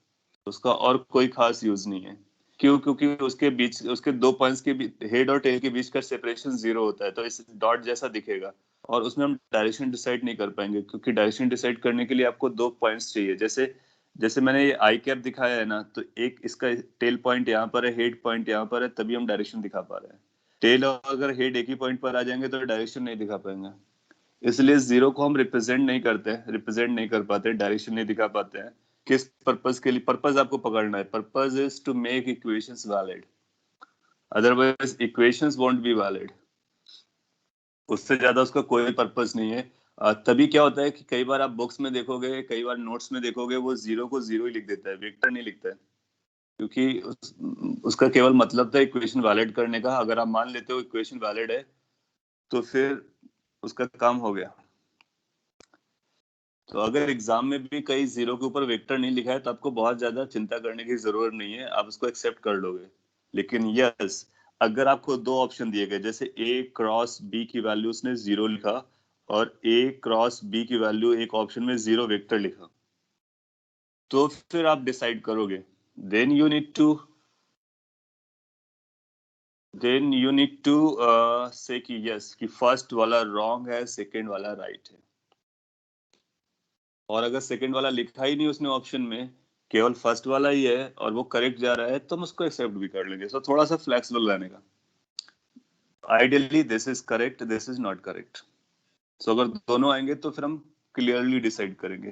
उसका और कोई खास यूज नहीं है। क्यों? क्योंकि उसके बीच, उसके दो पॉइंट्स के हेड और टेल के बीच का सेपरेशन जीरो होता है, तो इस डॉट जैसा दिखेगा। और उसमें हम डायरेक्शन डिसाइड नहीं कर पाएंगे, क्योंकि डायरेक्शन डिसाइड करने के लिए आपको 2 पॉइंट्स चाहिए। जैसे जैसे मैंने ये आई कैप दिखाया है ना, तो एक इसका टेल पॉइंट यहाँ पर है, हेड पॉइंट यहाँ पर है, तभी हम डायरेक्शन दिखा पा रहे हैं। टेल और अगर हेड एक ही पॉइंट पर आ जाएंगे तो डायरेक्शन नहीं दिखा पाएंगे। इसलिए जीरो को हम रिप्रेजेंट नहीं करते हैं, रिप्रेजेंट नहीं कर पाते, डायरेक्शन नहीं दिखा पाते हैं। किस पर्पस के लिए? पर्पस आपको पकड़ना है। Purpose is to make equations valid, otherwise equations won't be valid. उससे ज्यादा उसका कोई पर्पस नहीं है। तभी क्या होता है कि कई बार आप बुक्स में देखोगे, कई बार नोट्स में देखोगे, वो जीरो को जीरो ही लिख देता है, वेक्टर नहीं लिखता है, क्योंकि उसका केवल मतलब था इक्वेशन वैलिड करने का। अगर आप मान लेते हो इक्वेशन वैलिड है तो फिर उसका काम हो गया। तो अगर एग्जाम में भी कहीं जीरो के ऊपर वेक्टर नहीं लिखा है तो आपको बहुत ज्यादा चिंता करने की जरूरत नहीं है, आप उसको एक्सेप्ट कर लोगे। लेकिन यस, अगर आपको 2 ऑप्शन दिए गए, जैसे ए क्रॉस बी की वैल्यू उसने जीरो लिखा और ए क्रॉस बी की वैल्यू एक ऑप्शन में जीरो वेक्टर लिखा, तो फिर आप डिसाइड करोगे। Then you need to then you need to say कि यस, कि फर्स्ट वाला रॉन्ग है, सेकंड वाला राइट है। और अगर सेकंड वाला लिखा ही नहीं उसने ऑप्शन में, केवल फर्स्ट वाला ही है और वो करेक्ट जा रहा है, तो हम उसको एक्सेप्ट भी कर लेंगे। सो थोड़ा सा फ्लेक्सिबल रहने का। Ideally this is correct, this is not correct. So अगर दोनों आएंगे तो फिर हम क्लियरली डिसाइड करेंगे,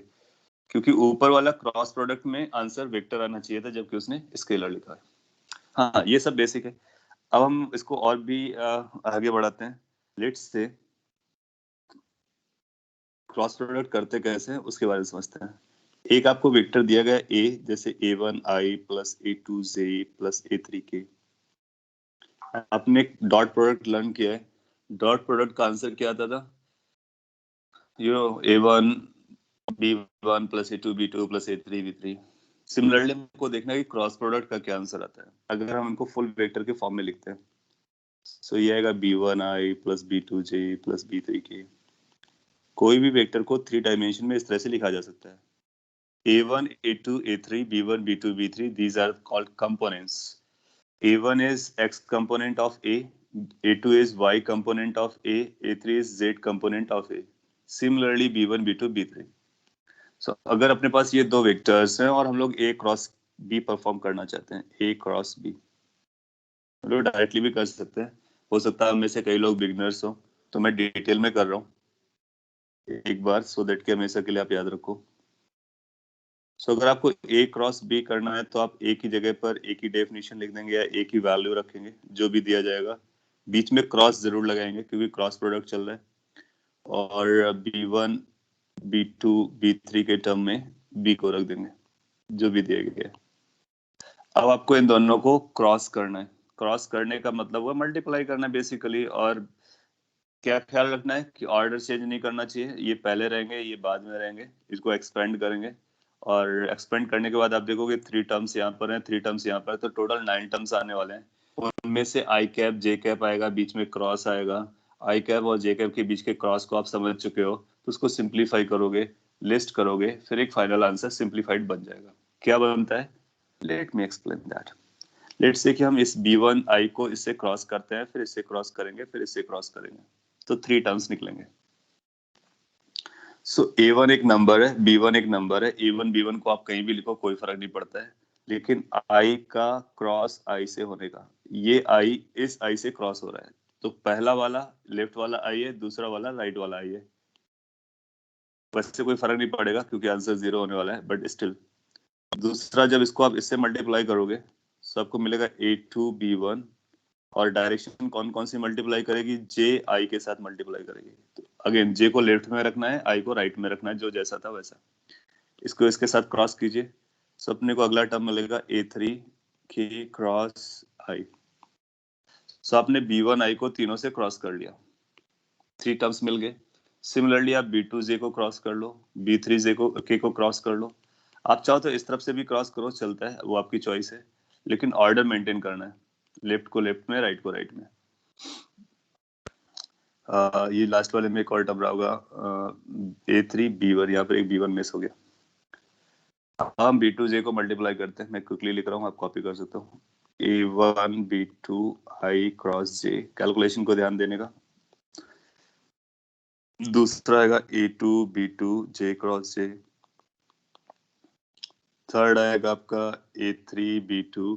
क्योंकि ऊपर वाला क्रॉस प्रोडक्ट में आंसर वेक्टर आना चाहिए था, जबकि उसने स्केलर लिखा है। हाँ, ये सब बेसिक है। अब हम इसको और भी आगे बढ़ाते हैं। लेट्स से क्रॉस प्रोडक्ट करते कैसे हैं उसके बारे में समझते हैं। एक आपको वेक्टर दिया गया ए, जैसे a1i plus a2j plus a3k। आपने डॉट प्रोडक्ट लर्न किया है। डॉट प्रोडक्ट का आंसर क्या आता था? a1 b1 plus a2 b2 plus a3 b3। Similarly हमको देखना है कि क्रॉस प्रोडक्ट का क्या आंसर आता है अगर हम इनको फुल वेक्टर के फॉर्म में लिखते हैं। सो ये आएगा b1i plus b2j plus b3k। कोई भी वेक्टर को 3 डायमेंशन में इस तरह से लिखा जा सकता है। A1, A2, A3, B1, B2, B3, these are called components. A1 is X component of A, A2 is Y component of A, A3 is Z component of A. Similarly, B1, B2, B3. So, अगर अपने पास ये 2 वेक्टर्स हैं और हम लोग A क्रॉस B परफॉर्म करना चाहते हैं, A क्रॉस B, हम लोग डायरेक्टली भी कर सकते हैं। हो सकता है हम में से कई लोग बिगनर्स हो, तो मैं डिटेल में कर रहा हूँ एक बार, सो दैट कि हमेशा के लिए आप याद रखो। अगर आपको ए क्रॉस बी करना है तो आप ए की जगह पर ए की डेफिनेशन लिख देंगे या ए की वैल्यू रखेंगे, जो भी दिया जाएगा। बीच में क्रॉस जरूर लगाएंगे क्योंकि क्रॉस प्रोडक्ट चल रहा है। और B1 B2 B3 के टर्म में बी को रख देंगे, जो भी दिया गया है। अब आपको इन दोनों को क्रॉस करना है। क्रॉस करने का मतलब हुआ मल्टीप्लाई करना बेसिकली। और क्या ख्याल रखना है कि ऑर्डर चेंज नहीं करना चाहिए, ये पहले रहेंगे, ये बाद में रहेंगे। इसको एक्सपेंड करेंगे और एक्सपेंड करने के बाद आप देखोगे 3 टर्म्स यहाँ पर हैं, 3 टर्म्स यहाँ पर है, तो टोटल 9 टर्म्स आने वाले हैं। उनमें से आई कैप जे कैप आएगा, बीच में क्रॉस आएगा। आई कैप और जे कैप के बीच के क्रॉस को आप समझ चुके हो, तो उसको सिंप्लीफाई करोगे, लिस्ट करोगे, फिर एक फाइनल आंसर सिंप्लीफाइड बन जाएगा। क्या बनता है? Let me explain that. Let's say कि हम इस B1 आई को इससे क्रॉस करते हैं, फिर इससे क्रॉस करेंगे, फिर इससे क्रॉस करेंगे, तो 3 टर्म्स निकलेंगे। सो A1 एक नंबर है, B1 एक नंबर है। A1 B1 को आप कहीं भी लिखो, कोई फर्क नहीं पड़ता है। लेकिन I का क्रॉस I से होने का, ये I इस I से क्रॉस हो रहा है, तो पहला वाला लेफ्ट वाला I है, दूसरा वाला राइट वाला I है। वैसे कोई फर्क नहीं पड़ेगा क्योंकि आंसर 0 होने वाला है, बट स्टिल। दूसरा, जब इसको आप इससे मल्टीप्लाई करोगे तो आपको मिलेगा A2 B1। और डायरेक्शन कौन कौन सी मल्टीप्लाई करेगी? जे आई के साथ मल्टीप्लाई करेगी। तो अगेन जे को लेफ्ट में रखना है, आई को राइट में रखना है, जो जैसा था वैसा। इसको इसके साथ क्रॉस कीजिए, सो अपने को अगला टर्म मिलेगा A3 की क्रॉस आई। सो आपने B1 आई को तीनों से क्रॉस कर लिया, 3 टर्म्स मिल गए। सिमिलरली आप B2 जे को क्रॉस कर लो, B3 जे को के को क्रॉस कर लो। आप चाहो तो इस तरफ से भी क्रॉस करो, चलता है, वो आपकी चॉइस है, लेकिन ऑर्डर मेंटेन करना है, लेफ्ट को लेफ्ट में, राइट को राइट में। ये लास्ट वाले में एक और टर्म रहा होगा, A3 B1, यहाँ पर एक B1 मिस हो गया। हम B2J को मल्टीप्लाई करते हैं, मैं क्विकली लिख रहा हूँ, आप कॉपी कर सकते हो। A1 B2 I cross J, calculation को ध्यान देने का। दूसरा आएगा A2 B2 J cross J। Third आएगा आपका A3 B2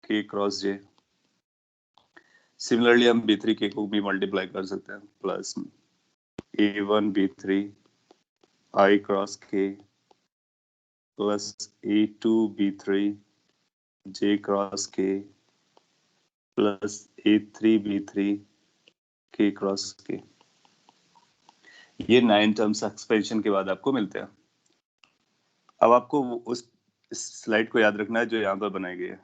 K cross J। Similarly हम B3 K को भी मल्टीप्लाई कर सकते हैं, plus A1 B3 I cross K plus A2 B3 J cross K plus A3 B3 K cross K। ये 9 टर्म्स एक्सपेंशन के बाद आपको मिलते हैं। अब आपको उस स्लाइड को याद रखना है जो यहाँ पर बनाई गई है।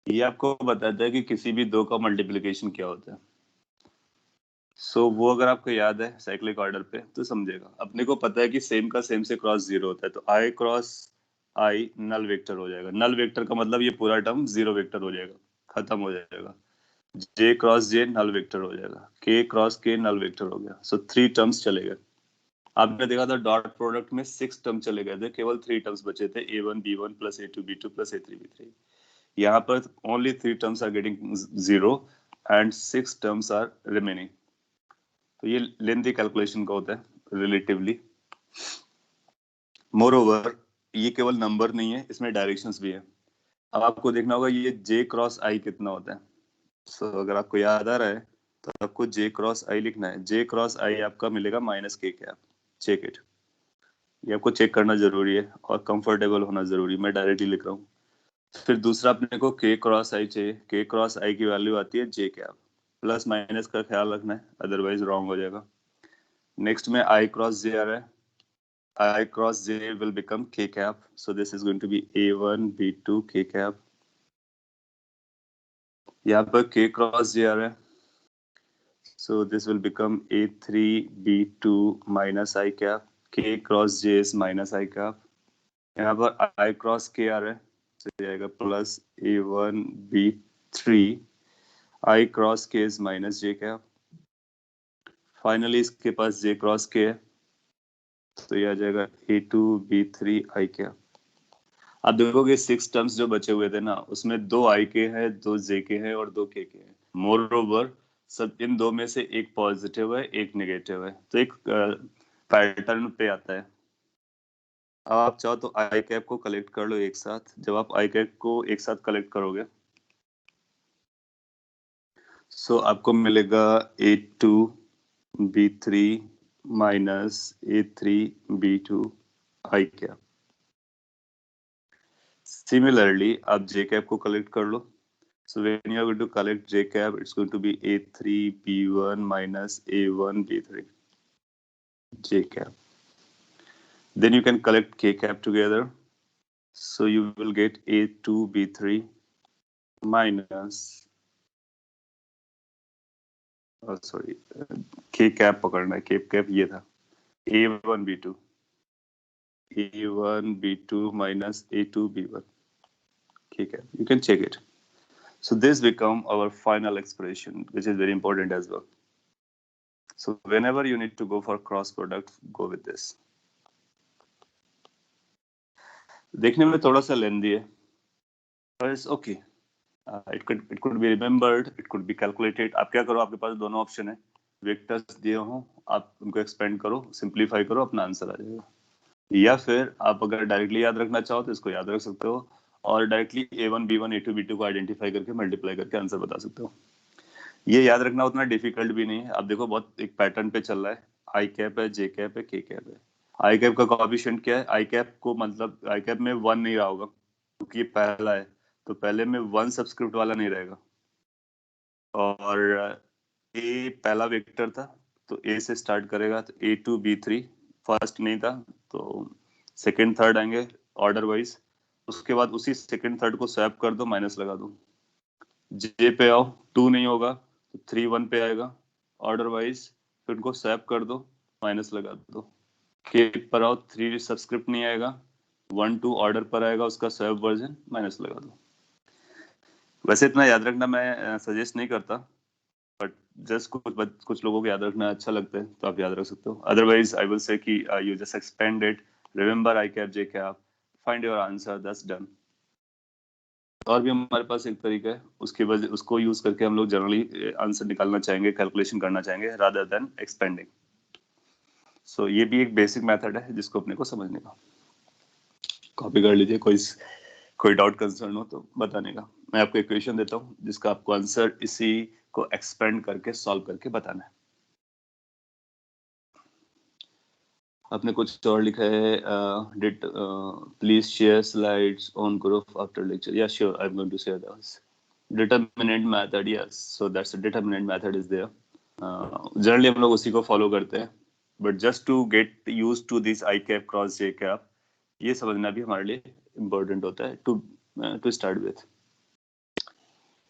ये आपको बताता है कि किसी भी दो का मल्टीप्लिकेशन क्या होता है। वो अगर आपको याद है साइक्लिक ऑर्डर पे तो समझेगा। अपने को पता है कि सेम का सेम से क्रॉस जीरो होता है, तो आई क्रॉस आई नल वेक्टर हो जाएगा। नल वेक्टर का मतलब ये पूरा टर्म जीरो वेक्टर हो जाएगा, खत्म हो जाएगा। जे क्रॉस जे नल वेक्टर हो जाएगा, के क्रॉस के नल वेक्टर हो गया। 3 टर्म्स चले गए। आपने देखा था डॉट प्रोडक्ट में 6 टर्म चले गए थे, केवल 3 टर्म्स बचे थे, A1 B1 plus A2 B2 plus A3 B3। यहाँ पर only 3 terms are getting zero and 6 terms are remaining. तो ये लेंथी कैलकुलेशन का होता है रिलेटिवली। मोर ओवर ये केवल नंबर नहीं है, इसमें डायरेक्शंस भी है। अब आपको देखना होगा ये J क्रॉस I कितना होता है। अगर आपको याद आ रहा है तो आपको J क्रॉस I लिखना है। J क्रॉस I आपका मिलेगा माइनस के कैप। चेक इट, ये आपको चेक करना जरूरी है और कंफर्टेबल होना जरूरी। मैं डायरेक्टली लिख रहा हूँ। फिर दूसरा अपने को K क्रॉस I चाहिए। K क्रॉस I की वैल्यू आती है J कैप। प्लस माइनस का ख्याल रखना है, अदरवाइज रॉन्ग हो जाएगा। नेक्स्ट में I क्रॉस J आ रहा है। I cross J will become K cap. So this is going to be A1 B2 K cap. यहाँ पर K cross J आ रहा है. So this will become A3 B2 minus I cap. K cross J is minus I cap. यहाँ पर I cross K आ रहा है, तो ये आएगा plus A1 B3 I cross K is minus J cap. Finally इसके पास J cross K है, तो ये आ जाएगा A2 B3 I cap. आप देखोगे 6 टर्म्स जो बचे हुए थे ना, उसमें 2 आई के हैं, 2 जे के हैं और 2 के हैं। मोर ओवर सब इन दो में से एक पॉजिटिव है, एक नेगेटिव है, तो एक पैटर्न पे आता है। अब आप चाहो तो आई कैप को कलेक्ट कर लो एक साथ। जब आप आई कैप को एक साथ कलेक्ट करोगे आपको मिलेगा A2 B3 minus A3 B2 आई कैप। सिमिलरली आप जे कैप को कलेक्ट कर लो। So when you are going to collect J cap, it's going to be A3 B1 minus A1 B3 J cap. Then you can collect K cap together. So you will get A2 B3 minus, K cap पकड़ना है, K cap ये था A1 B2 minus A2 B1 K cap. You can check it. So this become our final expression, which is very important as well. So whenever you need to go for cross product, go with this. देखने में थोड़ा सा लेंदी है, but it's okay. It could be remembered, it could be calculated. आप क्या करो, आपके पास दोनों ऑप्शन है। वेक्टर्स दिए हो, आप उनको एक्सपेंड करो, सिंप्लीफाई करो, अपना आंसर आ जाएगा। या फिर आप अगर डायरेक्टली याद रखना चाहो तो इसको याद रख सकते हो और directly A1 B1 A2 B2 को आइडेंटिफाई करके मल्टीप्लाई करके आंसर बता सकते हो। ये याद रखना उतना डिफिकल्ट भी नहीं है। आप देखो बहुत एक पैटर्न पे चल रहा है। आई कैप है, जे कैप है, के कैप है। आई कैप का कोएफिशिएंट क्या है? आई कैप को मतलब आई कैप में 1 नहीं रहा होगा क्योंकि ये पहला है, तो पहले में 1 सब्सक्रिप्ट वाला नहीं रहेगा। और ए पहला वेक्टर था तो ए से स्टार्ट करेगा, तो A2 B3 फर्स्ट नहीं था तो सेकंड थर्ड आएंगे ऑर्डर वाइज। उसके बाद उसी सेकंड थर्ड को स्वैप कर दो, माइनस लगा दो। जे पे आओ, 2 नहीं होगा तो 3 1 पे आएगा ऑर्डर वाइज, फिर उनको स्वैप कर दो, माइनस लगा दो। के पर आओ, 3 सब्सक्रिप्ट नहीं आएगा, 1 2 ऑर्डर पर आएगा, उसका स्वैप वर्जन, माइनस लगा दो। वैसे इतना याद रखना मैं सजेस्ट नहीं करता, बट जस्ट कुछ लोगों को याद रखना अच्छा लगता है तो आप याद रख सकते हो। अदरवाइज आई विल से कि you just expand it, remember I cap J cap, find your answer, that's done. और भी हमारे पास एक तरीका है, उसकी वजह उसको यूज करके हम लोग जनरली आंसर निकालना चाहेंगे, कैलकुलेशन करना चाहेंगे रादर देन एक्सपेंडिंग। सो ये भी एक बेसिक मेथड है जिसको अपने को समझने का। कॉपी कर लीजिए, कोई डाउट कंसर्न हो तो बताने का। मैं आपको इक्वेशन देता हूँ जिसका आपको आंसर इसी को एक्सपेंड करके सॉल्व करके बताना है। आपने कुछ और लिखा है, did please share slides on group after lecture. Yeah sure, I am going to share those. Determinant method, yes, so that's a determinant method is there. Generally हम लोग उसी को फॉलो करते हैं, but just to get used to this I cap cross J cap, ये समझना भी हमारे लिए इम्पोर्टेंट होता है to start with.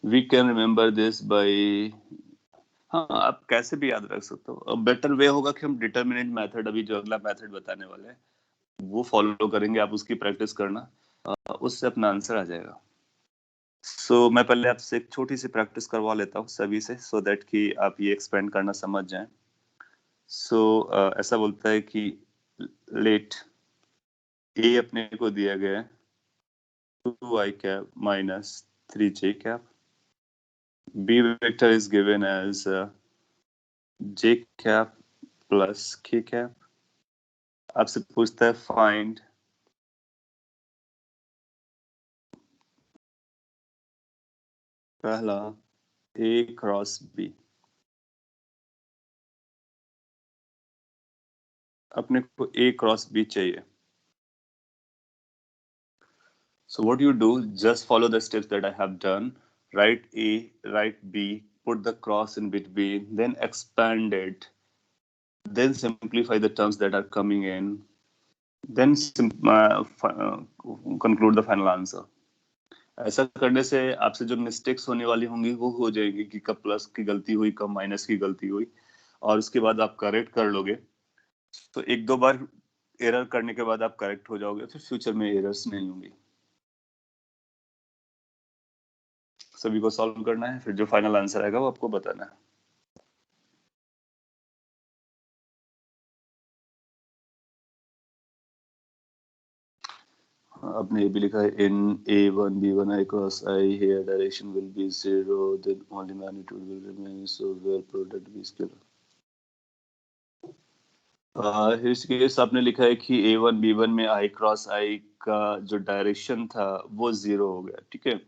We can remember this by, हाँ आप कैसे भी याद रख सकते हो। अब बेटर वे होगा कि हम डिटरमिनेंट मेथड, अभी जो अगला मेथड बताने वाले हैं वो फॉलो करेंगे, आप उसकी प्रैक्टिस करना, उससे अपना आंसर आ जाएगा। मैं पहले आपसे एक छोटी सी प्रैक्टिस करवा लेता हूँ सभी से, सो दैट कि आप ये एक्सपेंड करना समझ जाएं। ऐसा बोलता है कि लेट ए अपने को दिया गया है 2i cap minus 3j cap, B vector is given as j cap plus k cap. आपसे पूछता है फाइंड पहला a क्रॉस b। अपने को a क्रॉस b चाहिए। So what you do, just follow the steps that I have done. Write A, write B, put the cross in between, then expand it, then simplify the terms that are coming in, then conclude the final answer. ऐसा करने से आपसे जो मिस्टेक्स होने वाली होंगी वो हो जाएगी कि कब प्लस की गलती हुई, कब माइनस की गलती हुई, और उसके बाद आप करेक्ट कर लोगे। तो एक दो बार एरर करने के बाद आप करेक्ट हो जाओगे, फिर फ्यूचर में एरर्स नहीं होंगी। सभी को सॉल्व करना है, फिर जो फाइनल आंसर आएगा वो आपको बताना है। आपने ये भी लिखा है इन A1 B1 I cross I here direction will be 0 then only magnitude will remain, so where product be scalar। Case आपने लिखा है कि A1 B1 में I क्रॉस I का जो डायरेक्शन था वो 0 हो गया, ठीक है।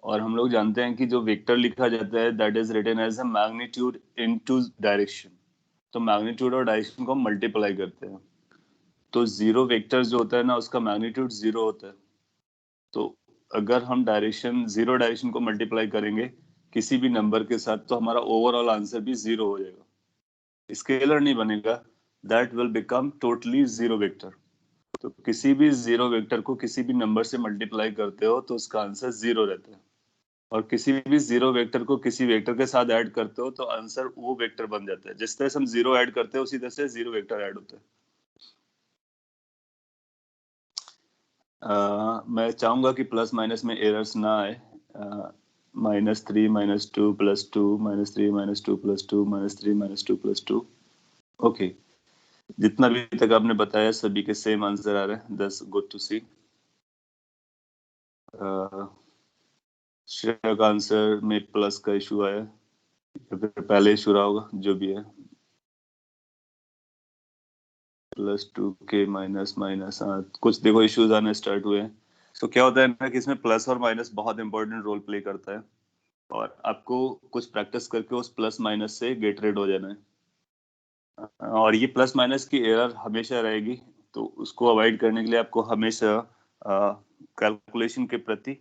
और हम लोग जानते हैं कि जो वेक्टर लिखा जाता है that is written as a magnitude into direction. तो मैग्नीट्यूड और डायरेक्शन को हम मल्टीप्लाई करते हैं, तो जीरो वेक्टर जो होता है ना उसका मैग्नीट्यूड 0 होता है। तो अगर हम जीरो डायरेक्शन को मल्टीप्लाई करेंगे किसी भी नंबर के साथ तो हमारा ओवरऑल आंसर भी 0 हो जाएगा, स्केलर नहीं बनेगा, that will become totally zero vector. तो किसी भी जीरो वेक्टर को किसी भी नंबर से मल्टीप्लाई करते हो तो उसका आंसर 0 रहता है, और किसी भी जीरो वेक्टर को किसी वेक्टर के साथ ऐड करते हो तो आंसर वो वेक्टर बन जाता है। जिस तरह से हम जीरो ऐड करते हैं उसी तरह से जीरो वेक्टर ऐड होता है। मैं चाहूंगा कि प्लस माइनस में एरर्स ना आए। -3 -2 +2 -3 -2 +2 -3 -2 +2। ओके, जितना भी तक आपने बताया सभी के सेम आंसर आ रहे हैं, दैट्स गुड टू सी। श्रेया का आंसर में प्लस का इशू आया या फिर पहले इशू रहा होगा, जो भी है। +2 के माइनस माइनस, हाँ कुछ देखो इश्यूज आने स्टार्ट हुए हैं। तो क्या होता है ना कि इसमें प्लस और माइनस बहुत इंपॉर्टेंट रोल प्ले करता है, और आपको कुछ प्रैक्टिस करके उस प्लस माइनस से गेट रेड हो जाना है। और ये प्लस माइनस की एरर हमेशा रहेगी, तो उसको अवॉइड करने के लिए आपको हमेशा कैलकुलेशन के प्रति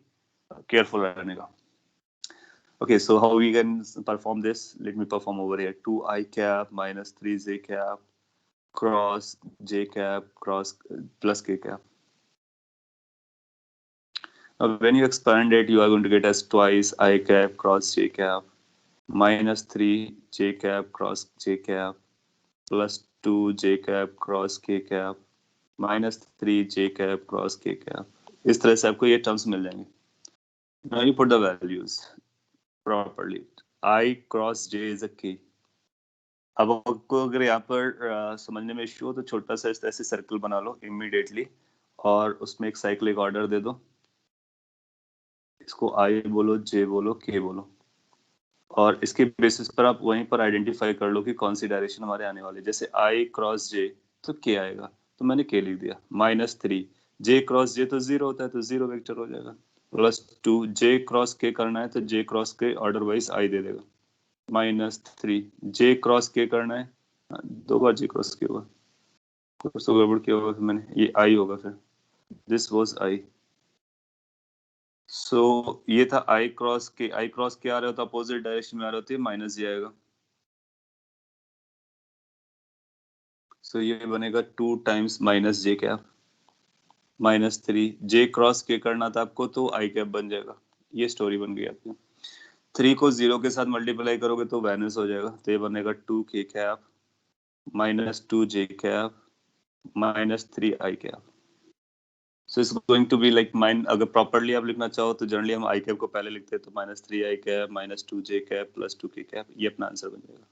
केयरफुल रहने का। Okay, so how we can perform this? Let me perform over here. 2i cap minus 3j cap cross j cap cross plus k cap. Now, when you expand it, you are going to get as twice I cap cross j cap minus 3 j cap cross j cap plus 2 j cap cross k cap minus 3 j cap cross k cap. इस तरह से आपको ये टर्म्स मिल जाएंगे। Now you put the values properly. I cross j is a key. अब आपको अगर यहाँ पर समझने में इश्यू हो तो छोटा सा ऐसे सर्कल बना लो इमीडिएटली, और उसमें एक साइक्लिक ऑर्डर दे दो। इसको आई बोलो, जे बोलो, के बोलो, और इसके बेसिस पर आप वहीं पर आइडेंटिफाई कर लो कि कौन सी डायरेक्शन हमारे आने वाली है। जैसे आई क्रॉस जे तो के आएगा, तो मैंने के लिख दिया। -3 जे क्रॉस जे तो 0 होता है, तो 0 वेक्टर हो जाएगा। +2 जे क्रॉस के करना है तो जे क्रॉस के ऑर्डर वाइज आई दे देगा। -3 जे क्रॉस के करना है, हाँ, 2 बार जे क्रॉस के होगा, कुछ तो गड़बड़ किया होगा फिर मैंने, ये आई होगा फिर, दिस वाज आई। सो ये था आई क्रॉस के आ रहे हो तो अपोजिट डायरेक्शन में आ रहे होते माइनस जे आएगा। सो ये बनेगा 2 टाइम्स माइनस जे कैप, -3 जे क्रॉस के करना था आपको तो आई कैप बन जाएगा। ये स्टोरी बन गई आपकी। 3 को 0 के साथ मल्टीप्लाई करोगे तो वाइनस हो जाएगा, तो ये बनेगा 2 k cap -2 j cap -3 i cap. So it's going to be like mine, अगर प्रॉपर्ली आप लिखना चाहो तो जनरली हम आई कैप को पहले लिखते हैं, तो -3 i cap -2 j cap +2 k cap, ये अपना आंसर बन जाएगा।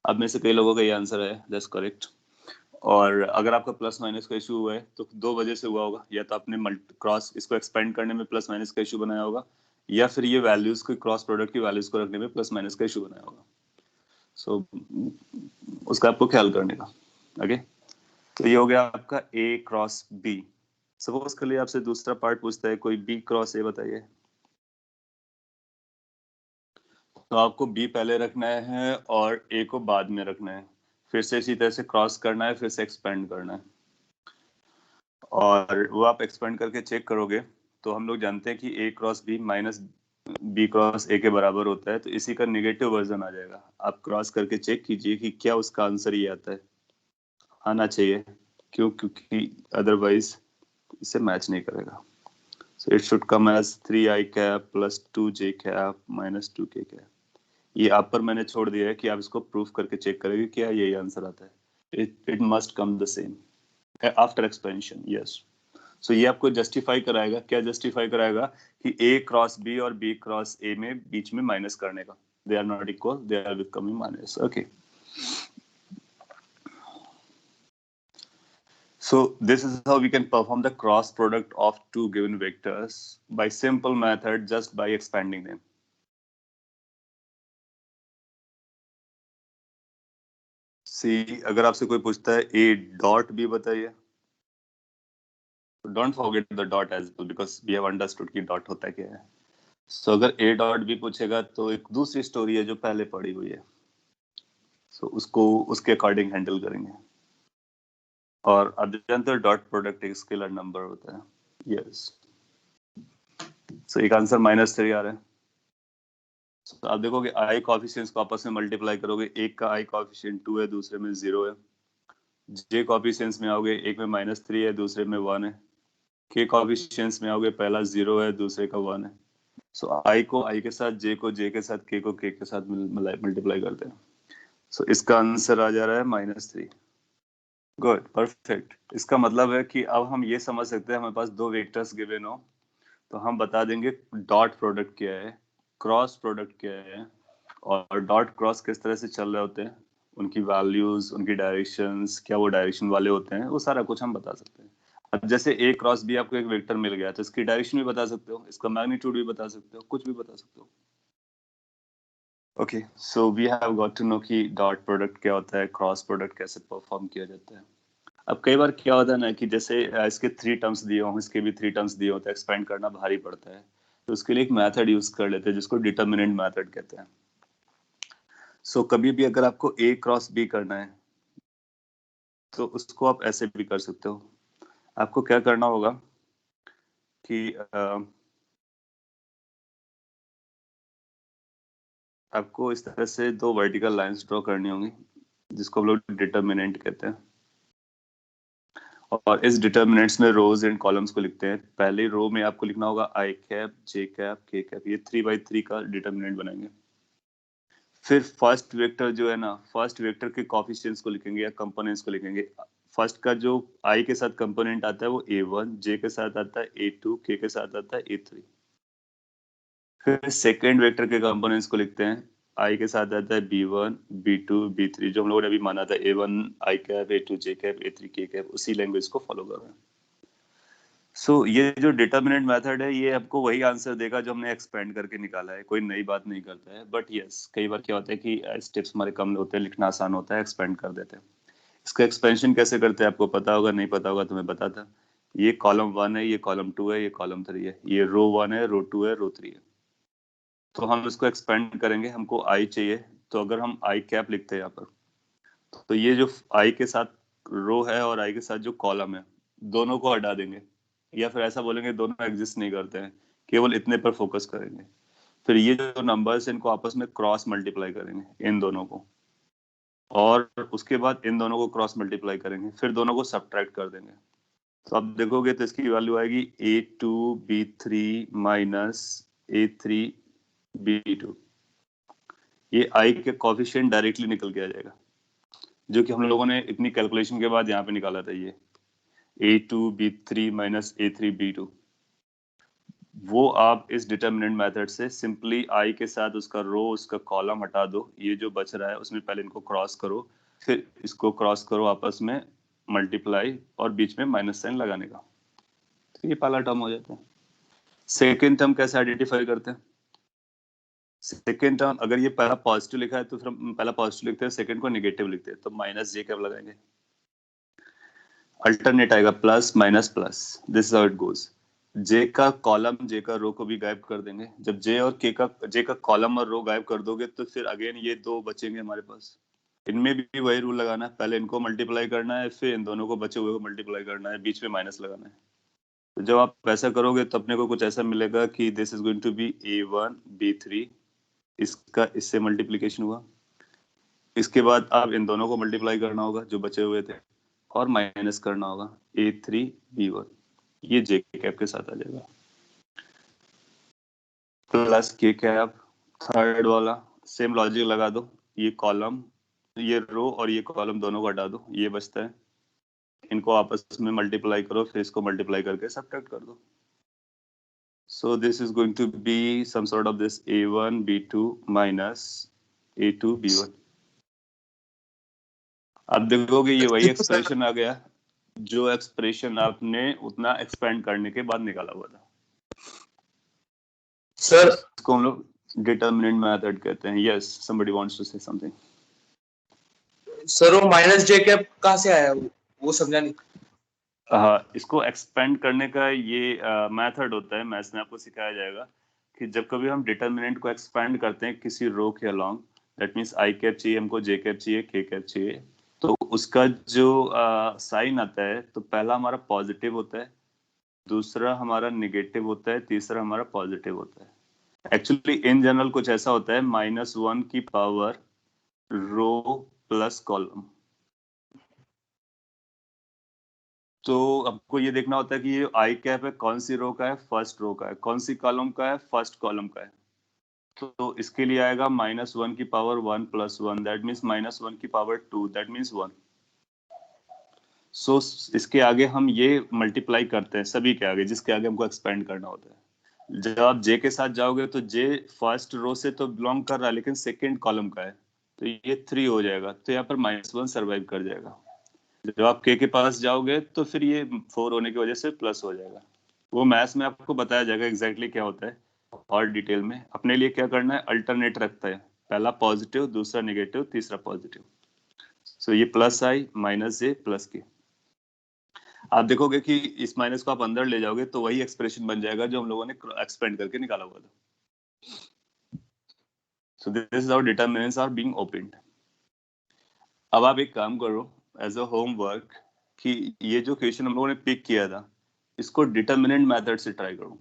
अब में से कई लोगों का ये आंसर है, दैट्स करेक्ट। और अगर आपका प्लस माइनस का इशू हुआ है तो दो वजह से हुआ होगा, या तो आपने क्रॉस इसको एक्सपेंड करने में प्लस माइनस का इशू बनाया होगा, या फिर ये वैल्यूज को क्रॉस प्रोडक्ट की वैल्यूज को रखने में प्लस माइनस का इशू बनाया होगा। सो उसका आपको ख्याल करने का। ओके, तो ये हो गया आपका ए क्रॉस बी। सपोज कर लिए आपसे दूसरा पार्ट पूछता है कोई बी क्रॉस ए, बताइए। तो आपको बी पहले रखना है और ए को बाद में रखना है, फिर से इसी तरह से क्रॉस करना है, फिर से एक्सपेंड करना है, और वो आप एक्सपेंड करके चेक करोगे तो हम लोग जानते हैं कि A cross B minus B cross A के बराबर होता है, तो इसी का नेगेटिव वर्जन आ जाएगा। आप क्रॉस करके चेक कीजिए कि क्या उसका आंसर ये आता है, आना चाहिए। क्यों? क्योंकि अदरवाइज इससे मैच नहीं करेगा। So it should come as 3 i cap +2 j cap -2 k cap. ये आप पर मैंने छोड़ दिया है कि आप इसको प्रूफ करके चेक करेंगे क्या यही आंसर आता है। It must come the same after expansion, yes. So ये आपको जस्टिफाई कराएगा, क्या जस्टिफाई कराएगा? कि ए क्रॉस बी और बी क्रॉस ए में बीच में माइनस करने का, they are not equal, they are becoming minus. Okay, so this is how we can perform the cross product of two given vectors by simple method, just by expanding them. See, अगर आपसे कोई पूछता है a dot b बताइए, don't forget the dot as well because we have understood कि dot होता क्या है। So अगर a dot b पूछेगा तो एक दूसरी स्टोरी है जो पहले पढ़ी हुई है, so उसको उसके अकॉर्डिंग हैंडल करेंगे। और अब जानते हो डॉट प्रोडक्ट एक स्केलर नंबर होता है, यस। सो एक आंसर -3 आ रहा है। तो आप देखोगे आई कॉफिशिएंट्स को आपस में मल्टीप्लाई करोगे, एक का आई कॉफिशिएंट 2 है, दूसरे में 0 है। जे कॉफिशिएंट्स में आओगे, एक में -3 है, दूसरे में 1 है। के कॉफिशिएंट्स में आओगे, पहला 0 है, दूसरे का 1 है। सो आई को आई के साथ, जे को जे के साथ, के को के साथ मल्टीप्लाई करते हैं। सो इसका आंसर आ जा रहा है -3। Good, perfect. इसका मतलब है कि अब हम ये समझ सकते हैं हमारे पास दो वेक्टर्स गिवन हो तो हम बता देंगे डॉट प्रोडक्ट क्या है, क्रॉस प्रोडक्ट क्या है, और डॉट क्रॉस किस तरह से चल रहे होते हैं, उनकी वैल्यूज, उनकी डायरेक्शंस, क्या वो डायरेक्शन वाले होते हैं, वो सारा कुछ हम बता सकते हैं। अब जैसे ए क्रॉस बी आपको एक वेक्टर मिल गया तो इसकी डायरेक्शन भी बता सकते हो, इसका मैग्नीट्यूड भी बता सकते हो, कुछ भी बता सकते हो। Okay, so we have got to know कि डॉट प्रोडक्ट क्या होता है, क्रॉस प्रोडक्ट कैसे परफॉर्म किया जाता है। अब कई बार क्या होता है ना कि जैसे इसके 3 टर्म्स दिए हों, इसके भी 3 टर्म्स दिए होते हैं, एक्सपेंड करना भारी पड़ता है, तो उसके लिए एक मेथड यूज कर लेते हैं जिसको डिटर्मिनेंट मेथड कहते हैं। सो कभी भी अगर आपको ए क्रॉस बी करना है तो उसको आप ऐसे भी कर सकते हो। आपको क्या करना होगा कि आपको इस तरह से दो वर्टिकल लाइंस ड्रॉ करनी होंगी जिसको हम लोग डिटर्मिनेंट कहते हैं, और इस डिटर्मिनेंट्स में रोज एंड कॉलम्स को लिखते हैं। पहले रो में आपको लिखना होगा आई कैप, जे कैप, के कैप, ये 3 by 3 का डिटर्मिनेंट बनाएंगे। फिर फर्स्ट वेक्टर जो है ना, फर्स्ट वेक्टर के कोफिशिएंट्स को लिखेंगे या कंपोनेंट्स को लिखेंगे। फर्स्ट का जो आई के साथ कंपोनेंट आता है वो a1, जे के साथ आता है a2, के साथ आता है a3। फिर सेकेंड वेक्टर के कंपोनेंट्स को लिखते हैं। आई के साथ आता है b1, b2, b3, जो हम लोगों ने अभी माना था a1 आई कैप, a2 जे कैप, a3 के कैप, उसी लैंग्वेज को फॉलो कर रहे हैं। सो ये जो डिटर्मिनेंट मेथड है ये आपको वही आंसर देगा जो हमने एक्सपेंड करके निकाला है, कोई नई बात नहीं करता है। बट यस, कई बार क्या होता है कि स्टेप्स हमारे कम होते हैं, लिखना आसान होता है, एक्सपेंड कर देते हैं। इसका एक्सपेंशन कैसे करते हैं आपको पता होगा, नहीं पता होगा तो मैं बताता। ये कॉलम 1 है, ये कॉलम 2 है, ये कॉलम 3 है, ये रो 1 है, रो 2 है, रो 3 है। तो हम इसको एक्सपेंड करेंगे, हमको आई चाहिए, तो अगर हम आई कैप लिखते हैं यहाँ पर, तो ये जो आई के साथ रो है और आई के साथ जो कॉलम है, दोनों को हटा देंगे, या फिर ऐसा बोलेंगे दोनों एग्जिस्ट नहीं करते हैं, केवल इतने पर फोकस करेंगे। फिर ये जो नंबर्स इनको आपस में क्रॉस मल्टीप्लाई करेंगे, इन दोनों को, और उसके बाद इन दोनों को क्रॉस मल्टीप्लाई करेंगे, फिर दोनों को सब्ट्रैक्ट कर देंगे। तो आप देखोगे तो इसकी वैल्यू आएगी A2B3 माइनस A3B2। ये आई के कोफिशिएंट डायरेक्टली निकल के आ जाएगा, जो कि हम लोगों ने इतनी कैलकुलेशन के बाद यहाँ पे निकाला था। ये A2B3 माइनस A3B2, वो आप इस डिटरमिनेंट मेथड से सिंपली आई के साथ उसका रो उसका कॉलम हटा दो, ये जो बच रहा है उसमें पहले इनको क्रॉस करो, फिर इसको क्रॉस करो आपस में मल्टीप्लाई, और बीच में माइनस साइन लगाने का। तो ये पहला टर्म हो जाता है। सेकेंड टर्म कैसे आइडेंटिफाई करते हैं? सेकेंड टर्म अगर ये पहला पॉजिटिव लिखा है तो फिर हम पहला पॉजिटिव लिखते हैं, सेकेंड को नेगेटिव लिखते हैं, तो माइनस जे कब लगाएंगे? अल्टरनेट आएगा, plus minus plus, this is how it goes. J का कॉलम जे का रो को भी गायब कर देंगे। जब जे का कॉलम और रो गायब कर दोगे तो फिर अगेन ये दो बचेंगे हमारे पास। इनमें भी वही रूल लगाना है, पहले इनको मल्टीप्लाई करना है, फिर इन दोनों को बचे हुए को मल्टीप्लाई करना है, बीच में माइनस लगाना है। तो जब आप ऐसा करोगे तो अपने को कुछ ऐसा मिलेगा कि this is going to be A1B3, इसका इससे मल्टीप्लीकेशन हुआ, इसके बाद आप इन दोनों को मल्टीप्लाई करना होगा जो बचे हुए थे, और माइनस करना होगा A3B1, ये जे कैप के साथ आ जाएगा, प्लस के कैप थर्ड वाला, सेम लॉजिक लगा दो, ये कॉलम ये रो और ये कॉलम दोनों को हटा दो, ये बचता है, इनको आपस में मल्टीप्लाई करो, फिर इसको मल्टीप्लाई करके सब्ट्रैक्ट कर दो। So this is going to be some sort of this A1B2 minus A2B1। आप देखोगे ये वही एक्सप्रेशन आ गया जो एक्सप्रेशन आपने उतना एक्सपेंड करने के बाद निकाला हुआ था सर। इसको हम लोग डिटरमिनेंट मेथड कहते हैं। Yes, somebody wants to say something। Sir वो माइनस जे कैप कहाँ से आया, वो समझा नहीं। हाँ, इसको एक्सपेंड करने का ये मेथड होता है, मैथ्स में आपको सिखाया जाएगा कि जब कभी हम डिटरमिनेंट को एक्सपेंड करते हैं किसी रो के along, that means I cap चाहिए हमको, जे कैप चाहिए, के कैप चाहिए, तो उसका जो साइन आता है, तो पहला हमारा पॉजिटिव होता है, दूसरा हमारा निगेटिव होता है, तीसरा हमारा पॉजिटिव होता है। एक्चुअली इन जनरल कुछ ऐसा होता है, -1 की पावर रो प्लस कॉलम। तो आपको ये देखना होता है कि ये आई कैप है, कौन सी रो का है, फर्स्ट रो का है, कौन सी कॉलम का है, फर्स्ट कॉलम का है। तो इसके लिए आएगा -1 की पावर 1 प्लस 1, दैट मीन्स -1 की पावर 2, दैट मीन्स 1। सो इसके आगे हम ये मल्टीप्लाई करते हैं, सभी के आगे जिसके आगे हमको एक्सपेंड करना होता है। जब आप जे के साथ जाओगे तो जे फर्स्ट रो से तो बिलोंग कर रहा है, लेकिन सेकेंड कॉलम का है, तो ये 3 हो जाएगा, तो यहाँ पर -1 सर्वाइव कर जाएगा। जब आप के पास जाओगे तो फिर ये 4 होने की वजह से प्लस हो जाएगा। वो मैथ्स में आपको बताया जाएगा एग्जैक्टली क्या होता है, और डिटेल में अपने लिए क्या करना है, अल्टरनेट रखता है, पहला पॉजिटिव, दूसरा नेगेटिव, तीसरा पॉजिटिव। सो ये प्लस आई माइनस जे प्लस के। आप देखोगे कि इस माइनस को आप अंदर ले जाओगे तो वही एक्सप्रेशन बन जाएगा जो हम लोगों ने एक्सपेंड करके निकाला हुआ था। So this is how determinants are being opened. अब आप एक काम करो एज अ होमवर्क कि ये जो क्वेश्चन हम लोगों ने पिक किया था इसको डिटरमिनेंट मेथड से ट्राई करो,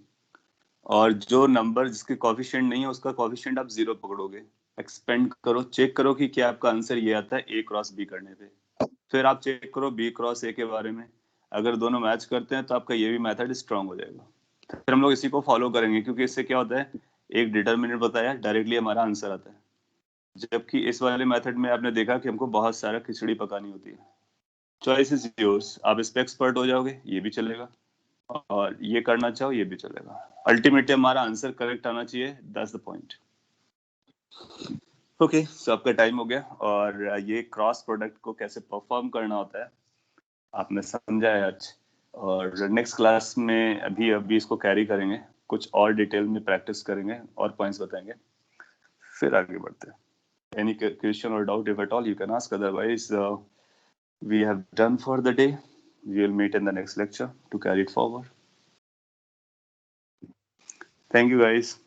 और जो नंबर जिसके कोफिशिएंट नहीं है उसका कोफिशिएंट आप 0 पकड़ोगे, एक्सपेंड करो, चेक करो कि क्या आपका आंसर ये आता है A क्रॉस B करने पे। फिर आप चेक करो B क्रॉस A के बारे में, अगर दोनों मैच करते हैं तो आपका ये भी मेथड स्ट्रांग हो जाएगा। फिर हम लोग इसी को फॉलो करेंगे, क्योंकि इससे क्या होता है, एक डिटरमिनेंट बताया, डायरेक्टली हमारा आंसर आता है। जबकि इस वाले मेथड में आपने देखा कि हमको बहुत सारा खिचड़ी पकानी होती है। चॉइस इज योर्स, आप इस पे एक्सपर्ट हो जाओगे ये भी चलेगा, और ये करना चाहो ये भी चलेगा, अल्टीमेटली हमारा आंसर करेक्ट आना चाहिए, दैट्स द पॉइंट। ओके, सो आपका टाइम हो गया, और ये क्रॉस प्रोडक्ट को कैसे परफॉर्म करना होता है आपने समझा है आज, और नेक्स्ट क्लास में अभी इसको कैरी करेंगे, कुछ और डिटेल में प्रैक्टिस करेंगे और पॉइंट्स बताएंगे, फिर आगे बढ़ते हैं। Any question or doubt, if at all, you can ask. Otherwise, we have done for the day. We will meet in the next lecture to carry it forward. Thank you, guys.